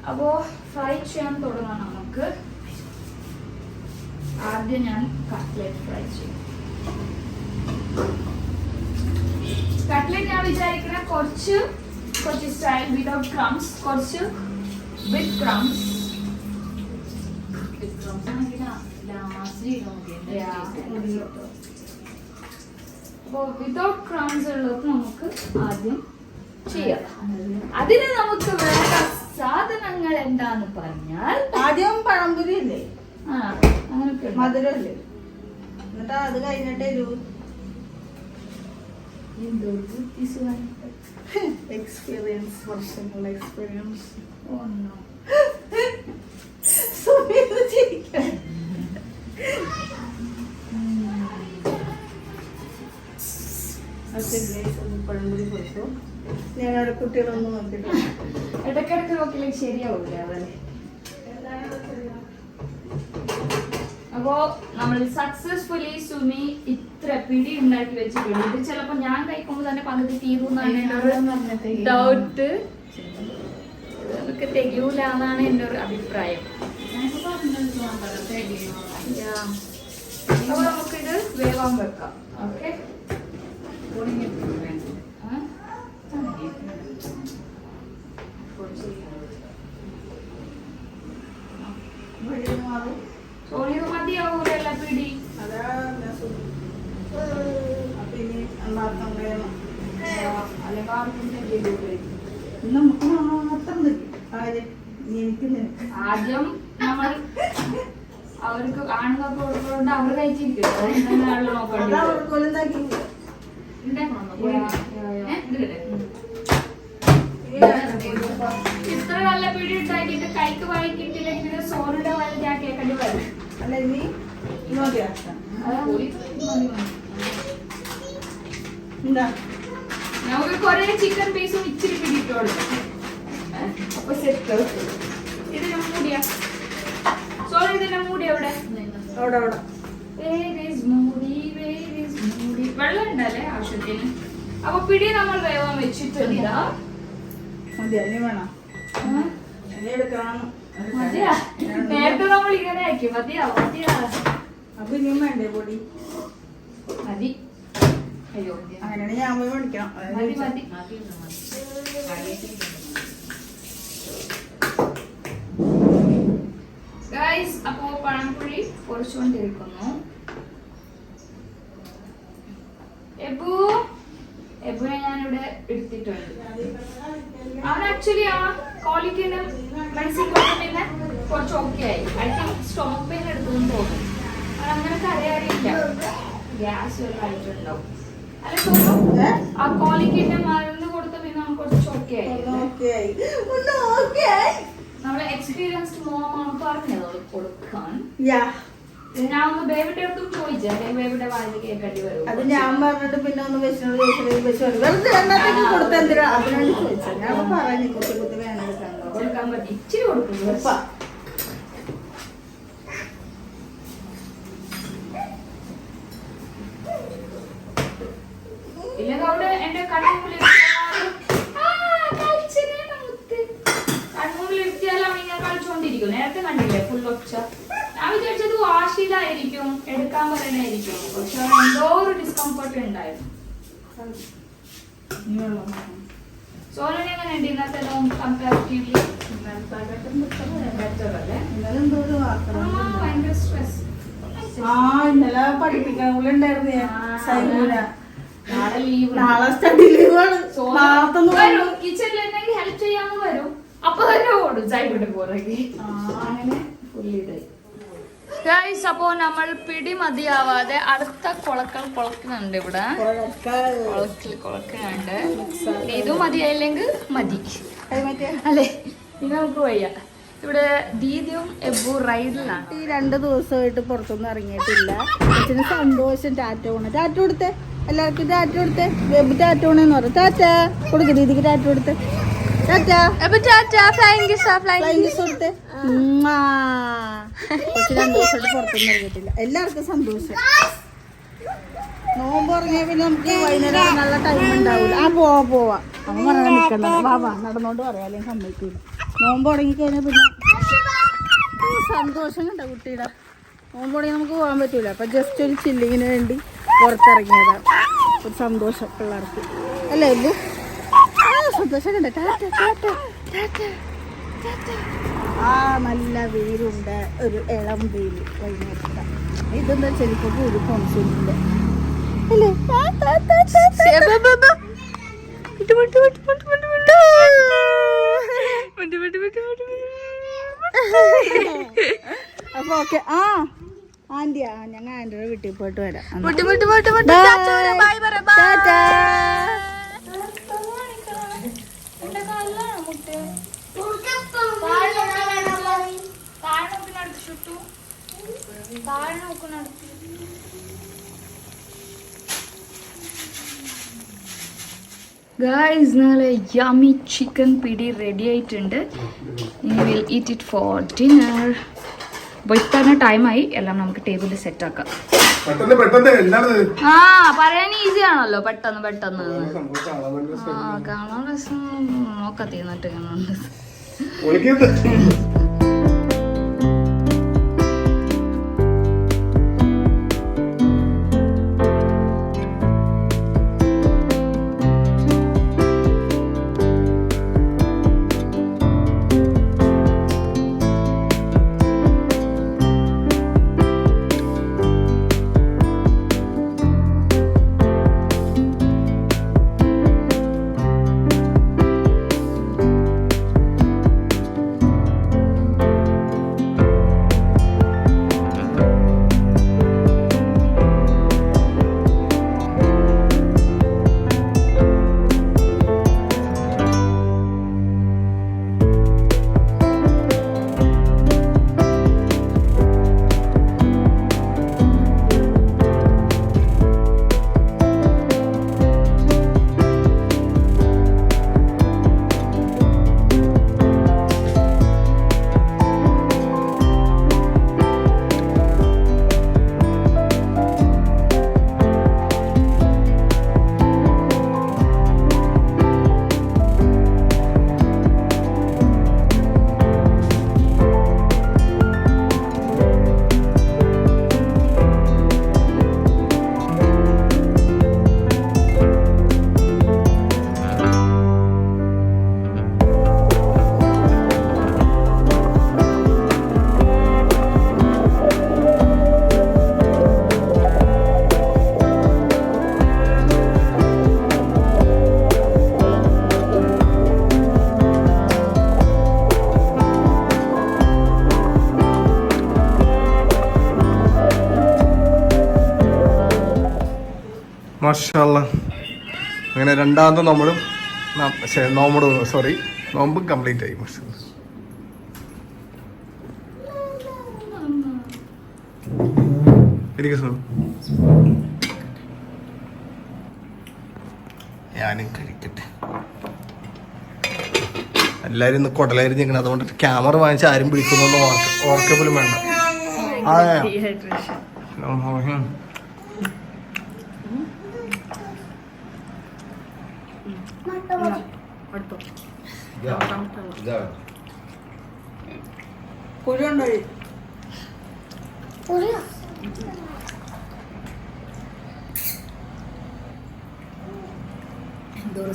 അപ്പോ ഫ്രൈ ചെയ്യാൻ തുടങ്ങാം നമുക്ക്. ആദ്യം ഞാൻ കട്ട്ലേറ്റ് ഫ്രൈ ചെയ്യും. കട്ട്ലേറ്റ് ഞാൻ വിചാരിക്കുന്ന കുറച്ച് സ്റ്റൈൽ വിതൗട്ട് ക്രംസ്, കുറച്ച് വിത്ത് ക്രംസ്. അപ്പോൾ വിതൗട്ട് ക്രംസ് ഉള്ളത് നമുക്ക് ആദ്യം ചെയ്യാം. അതിന് നമുക്ക് വേണ്ട സാധനങ്ങൾ എന്താന്ന് പറഞ്ഞാൽ ആദ്യം പഴംപൊരി അല്ലേ, അങ്ങനൊക്കെ മധുരല്ലേ, എന്നിട്ട് അത് കഴിഞ്ഞിട്ട് എക്സ്പീരിയൻസ്, വർഷങ്ങളുടെ എക്സ്പീരിയൻസ്. പഴംപൊരി കൊടുത്തു. ഞാൻ അവിടെ കുട്ടികളൊന്നും നോക്കിയിട്ട് ഇടയ്ക്കിടയ്ക്ക് നോക്കിയില്ലെങ്കിൽ ശരിയാവില്ല. അതല്ലേ അപ്പോ നമ്മൾ സക്സസ്ഫുള്ളി സുമി ഇത്ര പിടി ഉണ്ടാക്കി വെച്ചിട്ടുണ്ട്. ഇത് ചിലപ്പോ ഞാൻ കഴിക്കുമ്പോൾ തന്നെ പകുതി തീരുന്നാണ് എൻ്റെ ഒരു ഡൗട്ട്. നമുക്ക് തികയൂല എന്നാണ് എൻ്റെ ഒരു അഭിപ്രായം. അപ്പൊ നമുക്കിത് വേവാൻ വെക്കാം. ഓക്കെ, സോണിയത് മതിയാവൂല പിടി. ആദ്യം നമ്മൾ അവർക്ക് ആണുങ്ങൾക്ക് കൊടുക്കുന്നുണ്ട്, അവർ കഴിച്ചിരിക്കും. ഇത്ര നല്ല പിടി ഉണ്ടാക്കി ഇനി മതിയാ എന്താ നമുക്ക് കൊറേ ചിക്കൻ പീസും ഇച്ചിരി പിടിയിട്ടുള്ളൂ. അപ്പൊ സെറ്റ്. ഇതിനെ മൂടിയാ സോറി, ഇതിനെ മൂടി അവിടെ അവിടെ അവിടെ മൂടി. വെള്ളം ഉണ്ടല്ലേ ആവശ്യത്തിന്. അപ്പൊ പിടി നമ്മൾ വേവാൻ വെച്ചിട്ടുണ്ട്. മതിയാ ഇനി വേണം ഇനി എടുക്കണം. മതിയാ, നേരത്തെ നമ്മൾ ഇങ്ങനെ ആക്കി. മതിയാ മതിയാ. അപ്പൊ ഇനിയും വേണ്ടേ പൊടി? മതി. അയ്യോ അങ്ങനെയാണെങ്കിൽ ഞാൻ പോയി മേടിക്കണം. മതി മതി. ഗൈസ്, അപ്പോ പഴംപൊരി പൊരിച്ചുകൊണ്ടിരിക്കുന്നു. എബുനെ ഞാനിവിടെ എടുത്തിട്ടുണ്ട്. അവൻ ആക്ച്വലി ആ കോളിക്കിന് മെഡിസിൻ കൊടുക്കുന്നതിന് കുറച്ച് ഓക്കെ ആയി. ഐ തിങ്ക് സ്റ്റോമക് പെയിൻ എടുത്തുകൊണ്ട് പോകും. അവൻ അങ്ങനെ കരയാറിയില്ല. ഗ്യാസ് വല്ലതും ആയിട്ടുണ്ടാവും. അല്ല തോന്നുന്നു ആ കോളിക്കിന്റെ മരുന്ന് കൊടുത്ത പിന്നെ അവൻ കുറച്ച് ഓക്കെ ആയി. നമ്മളെ എക്സ്പീരിയൻസ്ഡ് മോമാണ് പറഞ്ഞത് കൊടുക്കാൻ. ഞാൻ ഒന്ന് ബേബിയുടെ അടുത്തും ചോദിച്ചാൽ ബേബിയുടെ വായിൽ കേൾക്കേണ്ടി വരും. അത് ഞാൻ പറഞ്ഞിട്ട് പിന്നെ ഒന്ന് വെച്ചിനോട് വെറുതെ എണ്ണത്തേക്ക് കൊടുത്ത എന്തിനാ അതിനാണ് ചോദിച്ചത്. ഞാൻ പറഞ്ഞു കുത്തി കുത്തി വേണം കൊടുക്കാൻ പറ്റും. ഇച്ചിരി കൊടുക്കും. ഇല്ലെങ്കിൽ അവിടെ എന്റെ കൺമുമ്പിൽ കൺമുമ്പിലിരുത്തിയാൽ അവൻ ഇങ്ങനെ കളിച്ചോണ്ടിരിക്കും. നേരത്തെ കണ്ടില്ലേ ഫുൾ ഒച്ച. ഞാൻ വിചാരിച്ചത് വാശിയിലായിരിക്കും, എടുക്കാൻ പറയണായിരിക്കും. പക്ഷെ അവൻ എന്തോ ഒരു ഡിസ്കംഫർട്ട് ഉണ്ടായിരുന്നു. സോനനെ എങ്ങനെയുണ്ട് ഇന്നത്തെ കമ്പാരിറ്റീവ്ലി? ബെറ്റർ അല്ലേ? ഭയങ്കര സ്ട്രെസ്. ഇന്നലെ പഠിപ്പിക്കാനുണ്ടായിരുന്നു നാളെ ലീവ്. നാളെ സ്റ്റഡി ലീവാണ്. വരും കിച്ചണിലെന്തെങ്കിലും ഹെൽപ്പ് ചെയ്യാന്ന് വരും. അപ്പൊ തന്നെ ഓടും ചായക്കൂടെ പോറേക്ക്. അങ്ങനെ പുള്ളിയിടായി. ഗൈസ്, അപ്പോ നമ്മൾ പിടി മതിയാവാതെ അടുത്ത കൊളക്കുന്നുണ്ട് ഇവിടെ. കൊളക്കുന്നുണ്ട്. ഇതും മതിയായില്ലെങ്കിൽ മതി അല്ലേ? ഇനി നമുക്ക് വയ്യ. ഇവിടെ ദീദിയും എബു റൈഡിലാണ്. ഈ 2 ദിവസമായിട്ട് പുറത്തൊന്നും ഇറങ്ങിയിട്ടില്ല. അച്ഛന് സന്തോഷം. ടാറ്റ പോണേ. ടാറ്റ കൊടുത്തേ എല്ലാവർക്കും. ടാറ്റ കൊടുത്തേ. ബേബി ടാറ്റ പോണേന്ന് പറ. ടാറ്റ കൊടുക്ക. ദീദിക്ക് ടാറ്റ കൊടുത്തേ. ടാറ്റ ഫ്ലൈങ് കിസ് കൊടുത്തേ. കുറച്ച് 2 ദിവസമായിട്ട് പുറത്തൊന്നും ഇറങ്ങിയിട്ടില്ല. എല്ലാവർക്കും സന്തോഷം. നോമ്പ് ഇറങ്ങിയ പിന്നെ നമുക്ക് വൈകുന്നേരം നല്ല ടൈം ഉണ്ടാവില്ല. പോവാ അവൻ പറയാൻ നിൽക്കണ്ട. വാ നടന്നോണ്ട് പറയാല്ലേ സമ്മതിക്കൂല. നോമ്പ് തുടങ്ങിക്കഴിഞ്ഞാൽ പിന്നെ സന്തോഷം കണ്ട കുട്ടിയുടെ. നോമ്പ് തുടങ്ങി നമുക്ക് പോകാൻ പറ്റൂല. അപ്പൊ ജസ്റ്റ് ഒരു ചില്ലിങ്ങിന് വേണ്ടി പുറത്തിറങ്ങിയതാണ്. ഒരു സന്തോഷം പിള്ളേർക്ക് അല്ലേ? സന്തോഷം കണ്ട. നല്ല വെയിലുണ്ട്. ഒരു ഇളം വെയിൽ വൈകുന്നേരത്തെ. ഇതെന്താ ചെലിപ്പോ ഒരു ഫംഗ്ഷനില്ല അല്ലേ? അപ്പൊ ഓക്കെ. ആന്റിയാ ഞങ്ങൾ ആന്റിയുടെ വീട്ടിൽ പോയിട്ട് വരാം. ഗൈസ്, നാളെ യമ്മി ചിക്കൻ പിടി റെഡി ആയിട്ടുണ്ട്. ഇനി will eat it for dinner. അപ്പോൾ ഇത്തന്നെ ടൈമായി. എല്ലാം നമുക്ക് ടേബിളിൽ സെറ്റ് ആക്കാം. പറയാൻ ഈസി ആണല്ലോ. പെട്ടെന്ന് കാണാൻ രസം നോക്കത്തിന്നിട്ട് കാണുന്നുണ്ട്. മാഷാല്ല. അങ്ങനെ രണ്ടാമത്തെ നമ്മളും നോമ്പും കംപ്ലീറ്റ് ആയി. മാഷാ ഞാനും കഴിക്കട്ടെ. എല്ലാരും ഇന്ന് കൊടലായിരിക്കും, അതുകൊണ്ട് ക്യാമറ വാങ്ങിച്ച ആരും വിളിക്കുന്നൊന്നും ഓർക്ക പോലും വേണ്ട. കുരുണ്ടോ?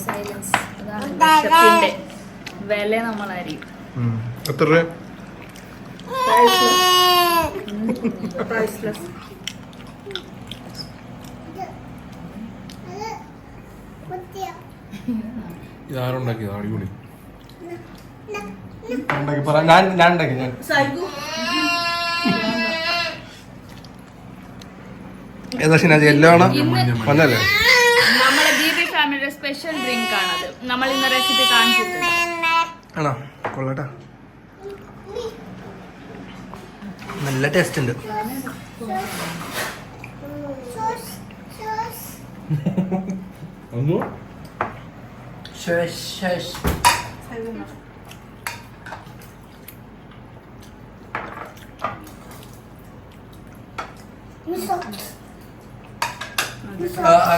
സൈലൻസ് അതാണ് വില നമ്മളായിരിക്കും. എത്ര രൂപ? പ്രൈസ്ലെസ്. ഇതാരുണ്ടാക്കിയത്? അടിപൊളി. ഞാൻ ഉണ്ടാക്കി. ഏതാ ഷിനാജി? എല്ലാം ആണോ വന്നല്ലേ? നമ്മളെ ദീപി ഫാമിലിയുടെ സ്പെഷ്യൽ ഡ്രിങ്ക് ആണത്. നമ്മൾ ഇന്ന് റെസിപ്പി കാണിച്ചിട്ടുണ്ട്. ആണോ? കൊള്ളട്ടാ, നല്ല ടേസ്റ്റ് ഉണ്ട്. ഒന്നു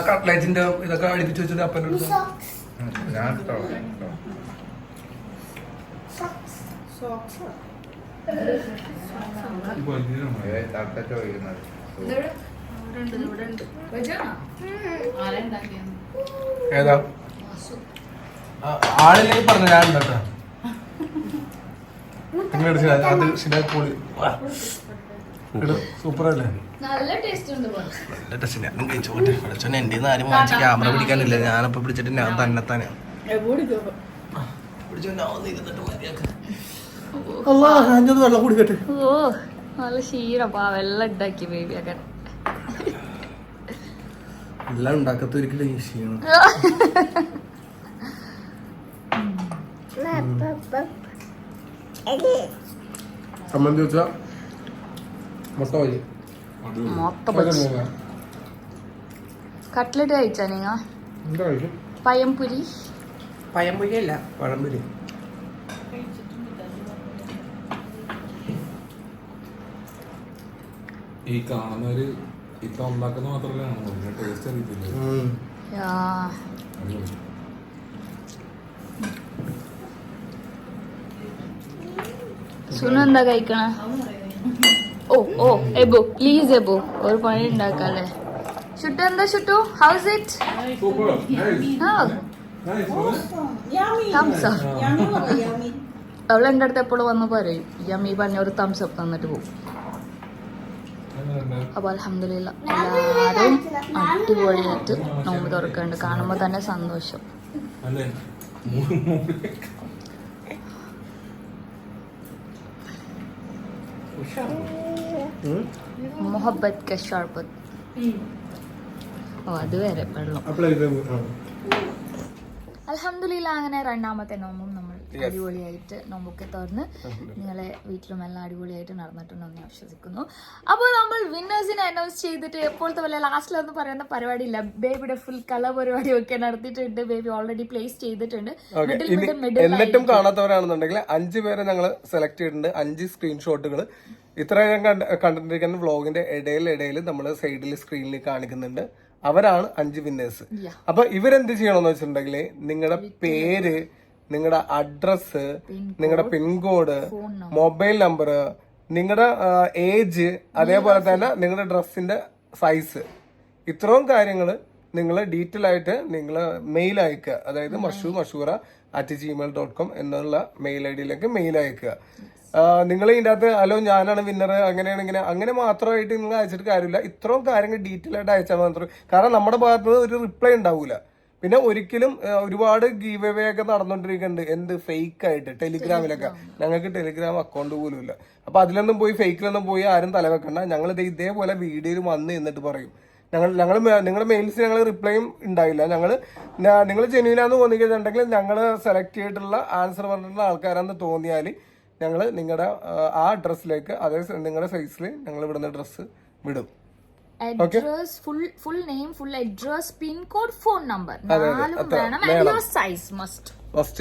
കട്ട്ലൈറ്റിന്റെ ഇതൊക്കെ അടുപ്പിച്ച് വെച്ചിട്ട് അപ്പൻ്റെ അടുത്ത് ഞാൻ ഏതാ ആളില്ലെങ്കിൽ പറഞ്ഞ ഞാൻ ഉണ്ടാക്കാ. സൂപ്പറല്ലേ? നല്ല ടേസ്റ്റ് ഉണ്ട്. നല്ല ടേസ്റ്റ്. ഞാനും കഴിച്ചോട്ടെ. പഠിച്ചോനെ എന്റെ ആരും വാങ്ങിച്ച് ക്യാമറ പിടിക്കാനില്ല. ഞാനപ്പോ പിടിച്ചിട്ട് ഞാൻ തന്നെത്താനെ വെള്ളം കുടിക്കട്ടെ. ഓ നല്ല ക്ഷീരപ്പാ. വെള്ളം ഉണ്ടാക്കി ബേബി ഒക്കെ എല്ലാം ഉണ്ടാക്കത്ത ഒരിക്കലും ചെയ്യണം. സംബന്ധി വെച്ചാ മുട്ട വഴി കട്ട്ലറ്റ് കഴിച്ചാ നിങ്ങ? എന്താ കഴിക്കും? പയംപുരി. പഴംപൊരി അല്ല, പഴംപൊരി. ഈ കാണുന്നവര് ഇപ്പൊ ഉണ്ടാക്കുന്ന മാത്രമല്ല കാണുന്നത്, ടേസ്റ്റ് അറിയത്തില്ല. അടിപൊളി. സുനു എന്താ കഴിക്കണ? ഓ ഓ എബു പ്ലീസ് എബു, ഒരു പണി ഉണ്ടാക്കാല്ലേ. ഷുട്ടു എന്താ ഷുട്ടു? How's it? Super. Nice. Nice. അവൾ എൻ്റെ അടുത്ത് എപ്പോഴും വന്ന് പറയും യമ്മി പറഞ്ഞ ഒരു തംസ് അപ്പ് തന്നിട്ട് പോകും. അപ്പൊ അൽഹംദുലില്ലാ എല്ലാരും അടിപൊളിയായിട്ട് നോമ്പ് തുറക്കുന്നുണ്ട്. കാണുമ്പോ തന്നെ സന്തോഷം. അല്ലേ? മുഹബത്ത് കെ ഷർബത്ത്. ഓ അത് വരെ വെള്ളം. അൽഹംദുലില്ലാ അങ്ങനെ രണ്ടാമത്തെ നോമ്പും നമ്മൾ അടിപൊളിയായിട്ട് നോമ്പൊക്കെ തുറന്ന് നിങ്ങളെ വീട്ടിലും എല്ലാം അടിപൊളിയായിട്ട് നടന്നിട്ടുണ്ടെന്ന് ഞാൻ വിശ്വസിക്കുന്നു. അപ്പോൾ നമ്മൾ വിന്നേഴ്സിനെ അനൗൺസ് ചെയ്തിട്ട് എപ്പോഴത്തെ പോലെ ലാസ്റ്റിലൊന്നും പറയുന്ന പരിപാടിയില്ല. ബേബിയുടെ ഫുൾ കളർ പരിപാടി ഒക്കെ നടത്തിയിട്ടുണ്ട്. ബേബി ഓൾറെഡി പ്ലേസ് ചെയ്തിട്ടുണ്ട്. എന്നിട്ടും കാണാത്തവരാണെന്നുണ്ടെങ്കിൽ 5 പേരെ ഞങ്ങൾ സെലക്ട് ചെയ്തിട്ടുണ്ട്. 5 സ്ക്രീൻഷോട്ടുകൾ ഇത്രയും കണ്ടിരിക്കുന്ന വ്ളോഗിന്റെ ഇടയിൽ നമ്മൾ സൈഡിൽ സ്ക്രീനിൽ കാണിക്കുന്നുണ്ട്. അവരാണ് 5 വിന്നേഴ്സ്. അപ്പൊ ഇവരെന്ത് ചെയ്യണമെന്ന് വെച്ചിട്ടുണ്ടെങ്കിൽ നിങ്ങളുടെ പേര്, നിങ്ങളുടെ അഡ്രസ്, നിങ്ങളുടെ പിൻകോഡ്, മൊബൈൽ നമ്പർ, നിങ്ങളുടെ ഏജ്, അതേപോലെ തന്നെ നിങ്ങളുടെ ഡ്രസ്സിന്റെ സൈസ്, ഇത്രയും നിങ്ങൾ ഡീറ്റെയിൽ ആയിട്ട് നിങ്ങൾ മെയിൽ അയക്കുക. അതായത് mashura@gmail.com എന്നുള്ള മെയിൽ ഐഡിയിലേക്ക് മെയിൽ അയക്കുക. നിങ്ങൾ ഇതിൻ്റെ അകത്ത് ഹലോ ഞാനാണ് വിന്നർ അങ്ങനെയാണ് ഇങ്ങനെ അങ്ങനെ മാത്രമായിട്ട് നിങ്ങൾ അയച്ചിട്ട് കാര്യമില്ല. ഇത്രയും കാര്യങ്ങൾ ഡീറ്റെയിൽ ആയിട്ട് അയച്ചാൽ മാത്രം. കാരണം നമ്മുടെ ഭാഗത്ത് ഒരു റിപ്ലൈ ഉണ്ടാവില്ല. പിന്നെ ഒരിക്കലും ഒരുപാട് ഗീവ് അവേ ഒക്കെ നടന്നുകൊണ്ടിരിക്കുന്നുണ്ട്. എന്ത് ഫേക്ക് ആയിട്ട് ടെലിഗ്രാമിലൊക്കെ. ഞങ്ങൾക്ക് ടെലിഗ്രാം അക്കൗണ്ട് പോലും ഇല്ല. അപ്പൊ അതിലൊന്നും പോയി ഫേക്കിലൊന്നും പോയി ആരും തലവെക്കണ്ട. ഞങ്ങൾ ഇതേപോലെ വീഡിയോയിൽ വന്ന് എന്നിട്ട് പറയും. നിങ്ങളുടെ മെയിൽസ് ഞങ്ങൾ റിപ്ലൈയും ഉണ്ടായില്ല. നിങ്ങൾ ജെന്യൂനാന്ന് തോന്നിക്കുന്നുണ്ടെങ്കിൽ ഞങ്ങൾ സെലക്ട് ചെയ്തിട്ടുള്ള ആൻസർ പറഞ്ഞിട്ടുള്ള ആൾക്കാരാന്ന് തോന്നിയാൽ ഞങ്ങൾ നിങ്ങളുടെ ആ അഡ്രസ്സിലേക്ക് അതേ നിങ്ങളുടെ സൈസിൽ ഞങ്ങൾ ഇവിടുന്ന് ഡ്രസ്സ് വിടും. Address, full name, full address, pincode, phone number 4 വേണം. And your size must.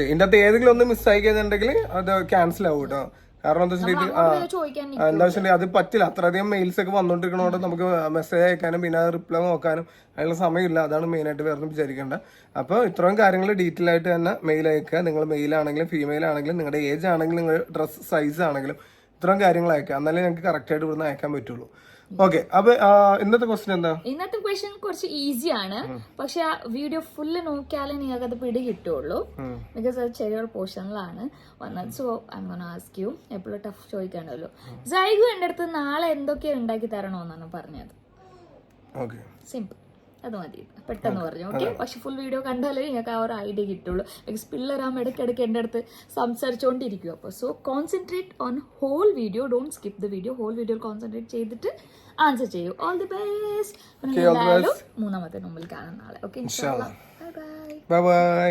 ഇതിന്റെ അകത്ത് ഏതെങ്കിലും ഒന്ന് മിസ്സായി കഴിഞ്ഞിട്ടുണ്ടെങ്കിൽ അത് ക്യാൻസൽ ആവും കേട്ടോ. കാരണം എന്താ വെച്ചിട്ടുണ്ടെങ്കിൽ അത് പറ്റില്ല. അത്രയധികം മെയിൽസ് ഒക്കെ വന്നോണ്ടിരിക്കണോണ്ട് നമുക്ക് മെസ്സേജ് അയക്കാനും പിന്നെ റിപ്ലൈ നോക്കാനും അതിനുള്ള സമയമില്ല. അതാണ് മെയിനായിട്ട് വേറെ വിചാരിക്കേണ്ടത്. അപ്പോൾ ഇത്രയും കാര്യങ്ങൾ ഡീറ്റെയിൽ ആയിട്ട് തന്നെ മെയിൽ അയക്കുക. നിങ്ങൾ മെയിൽ ആണെങ്കിലും ഫീമെയിൽ ആണെങ്കിലും നിങ്ങളുടെ ഏജ് ആണെങ്കിലും നിങ്ങളുടെ ഡ്രസ് സൈസ് ആണെങ്കിലും ഇത്രയും കാര്യങ്ങൾ അയക്കുക. എന്നാലേ ഞങ്ങൾക്ക് കറക്റ്റ് ആയിട്ട് ഇവിടുന്ന് അയക്കാൻ പറ്റുള്ളൂ. ഓക്കെ, അപ്പൊ ഇന്നത്തെ ക്വസ്റ്റ്യൻ എന്താ? ഇന്നത്തെ ക്വസ്റ്റ്യൻ കുറച്ച് ഈസിയാണ്, പക്ഷെ ആ വീഡിയോ ഫുള്ള് നോക്കിയാലേ നിങ്ങൾക്ക് അത് പിടി കിട്ടുള്ളൂ. ബിക്കോസ് അത് ചെറിയൊരു പോർഷനിലാണ് വന്നത്. So I M gonna ask you. എപ്പോഴും ടഫ് ചോദിക്കണ്ടല്ലോ. ജൈഗു എൻ്റെ അടുത്ത് നാളെ എന്തൊക്കെ ഉണ്ടാക്കി തരണമെന്നാണ് പറഞ്ഞത്. സിമ്പിൾ, അത് മതി, പെട്ടെന്ന് പറഞ്ഞു. ഓക്കെ, പക്ഷെ ഫുൾ വീഡിയോ കണ്ടാലേ നിങ്ങൾക്ക് ആ ഒരു ഐഡിയ കിട്ടുള്ളൂ. ബിക്കോസ് പിള്ളേരാകുമ്പോൾ ഇടയ്ക്കിടയ്ക്ക് എൻ്റെ അടുത്ത് സംസാരിച്ചുകൊണ്ടിരിക്കും. അപ്പോൾ so concentrate on whole video, don't skip the video. Whole video concentrate ചെയ്തിട്ട് ആൻസർ ചെയ്യൂ. All the best. മൂന്നാമത്തെ മുമ്പിൽ കാണാം നാളെ. Okay, bye by.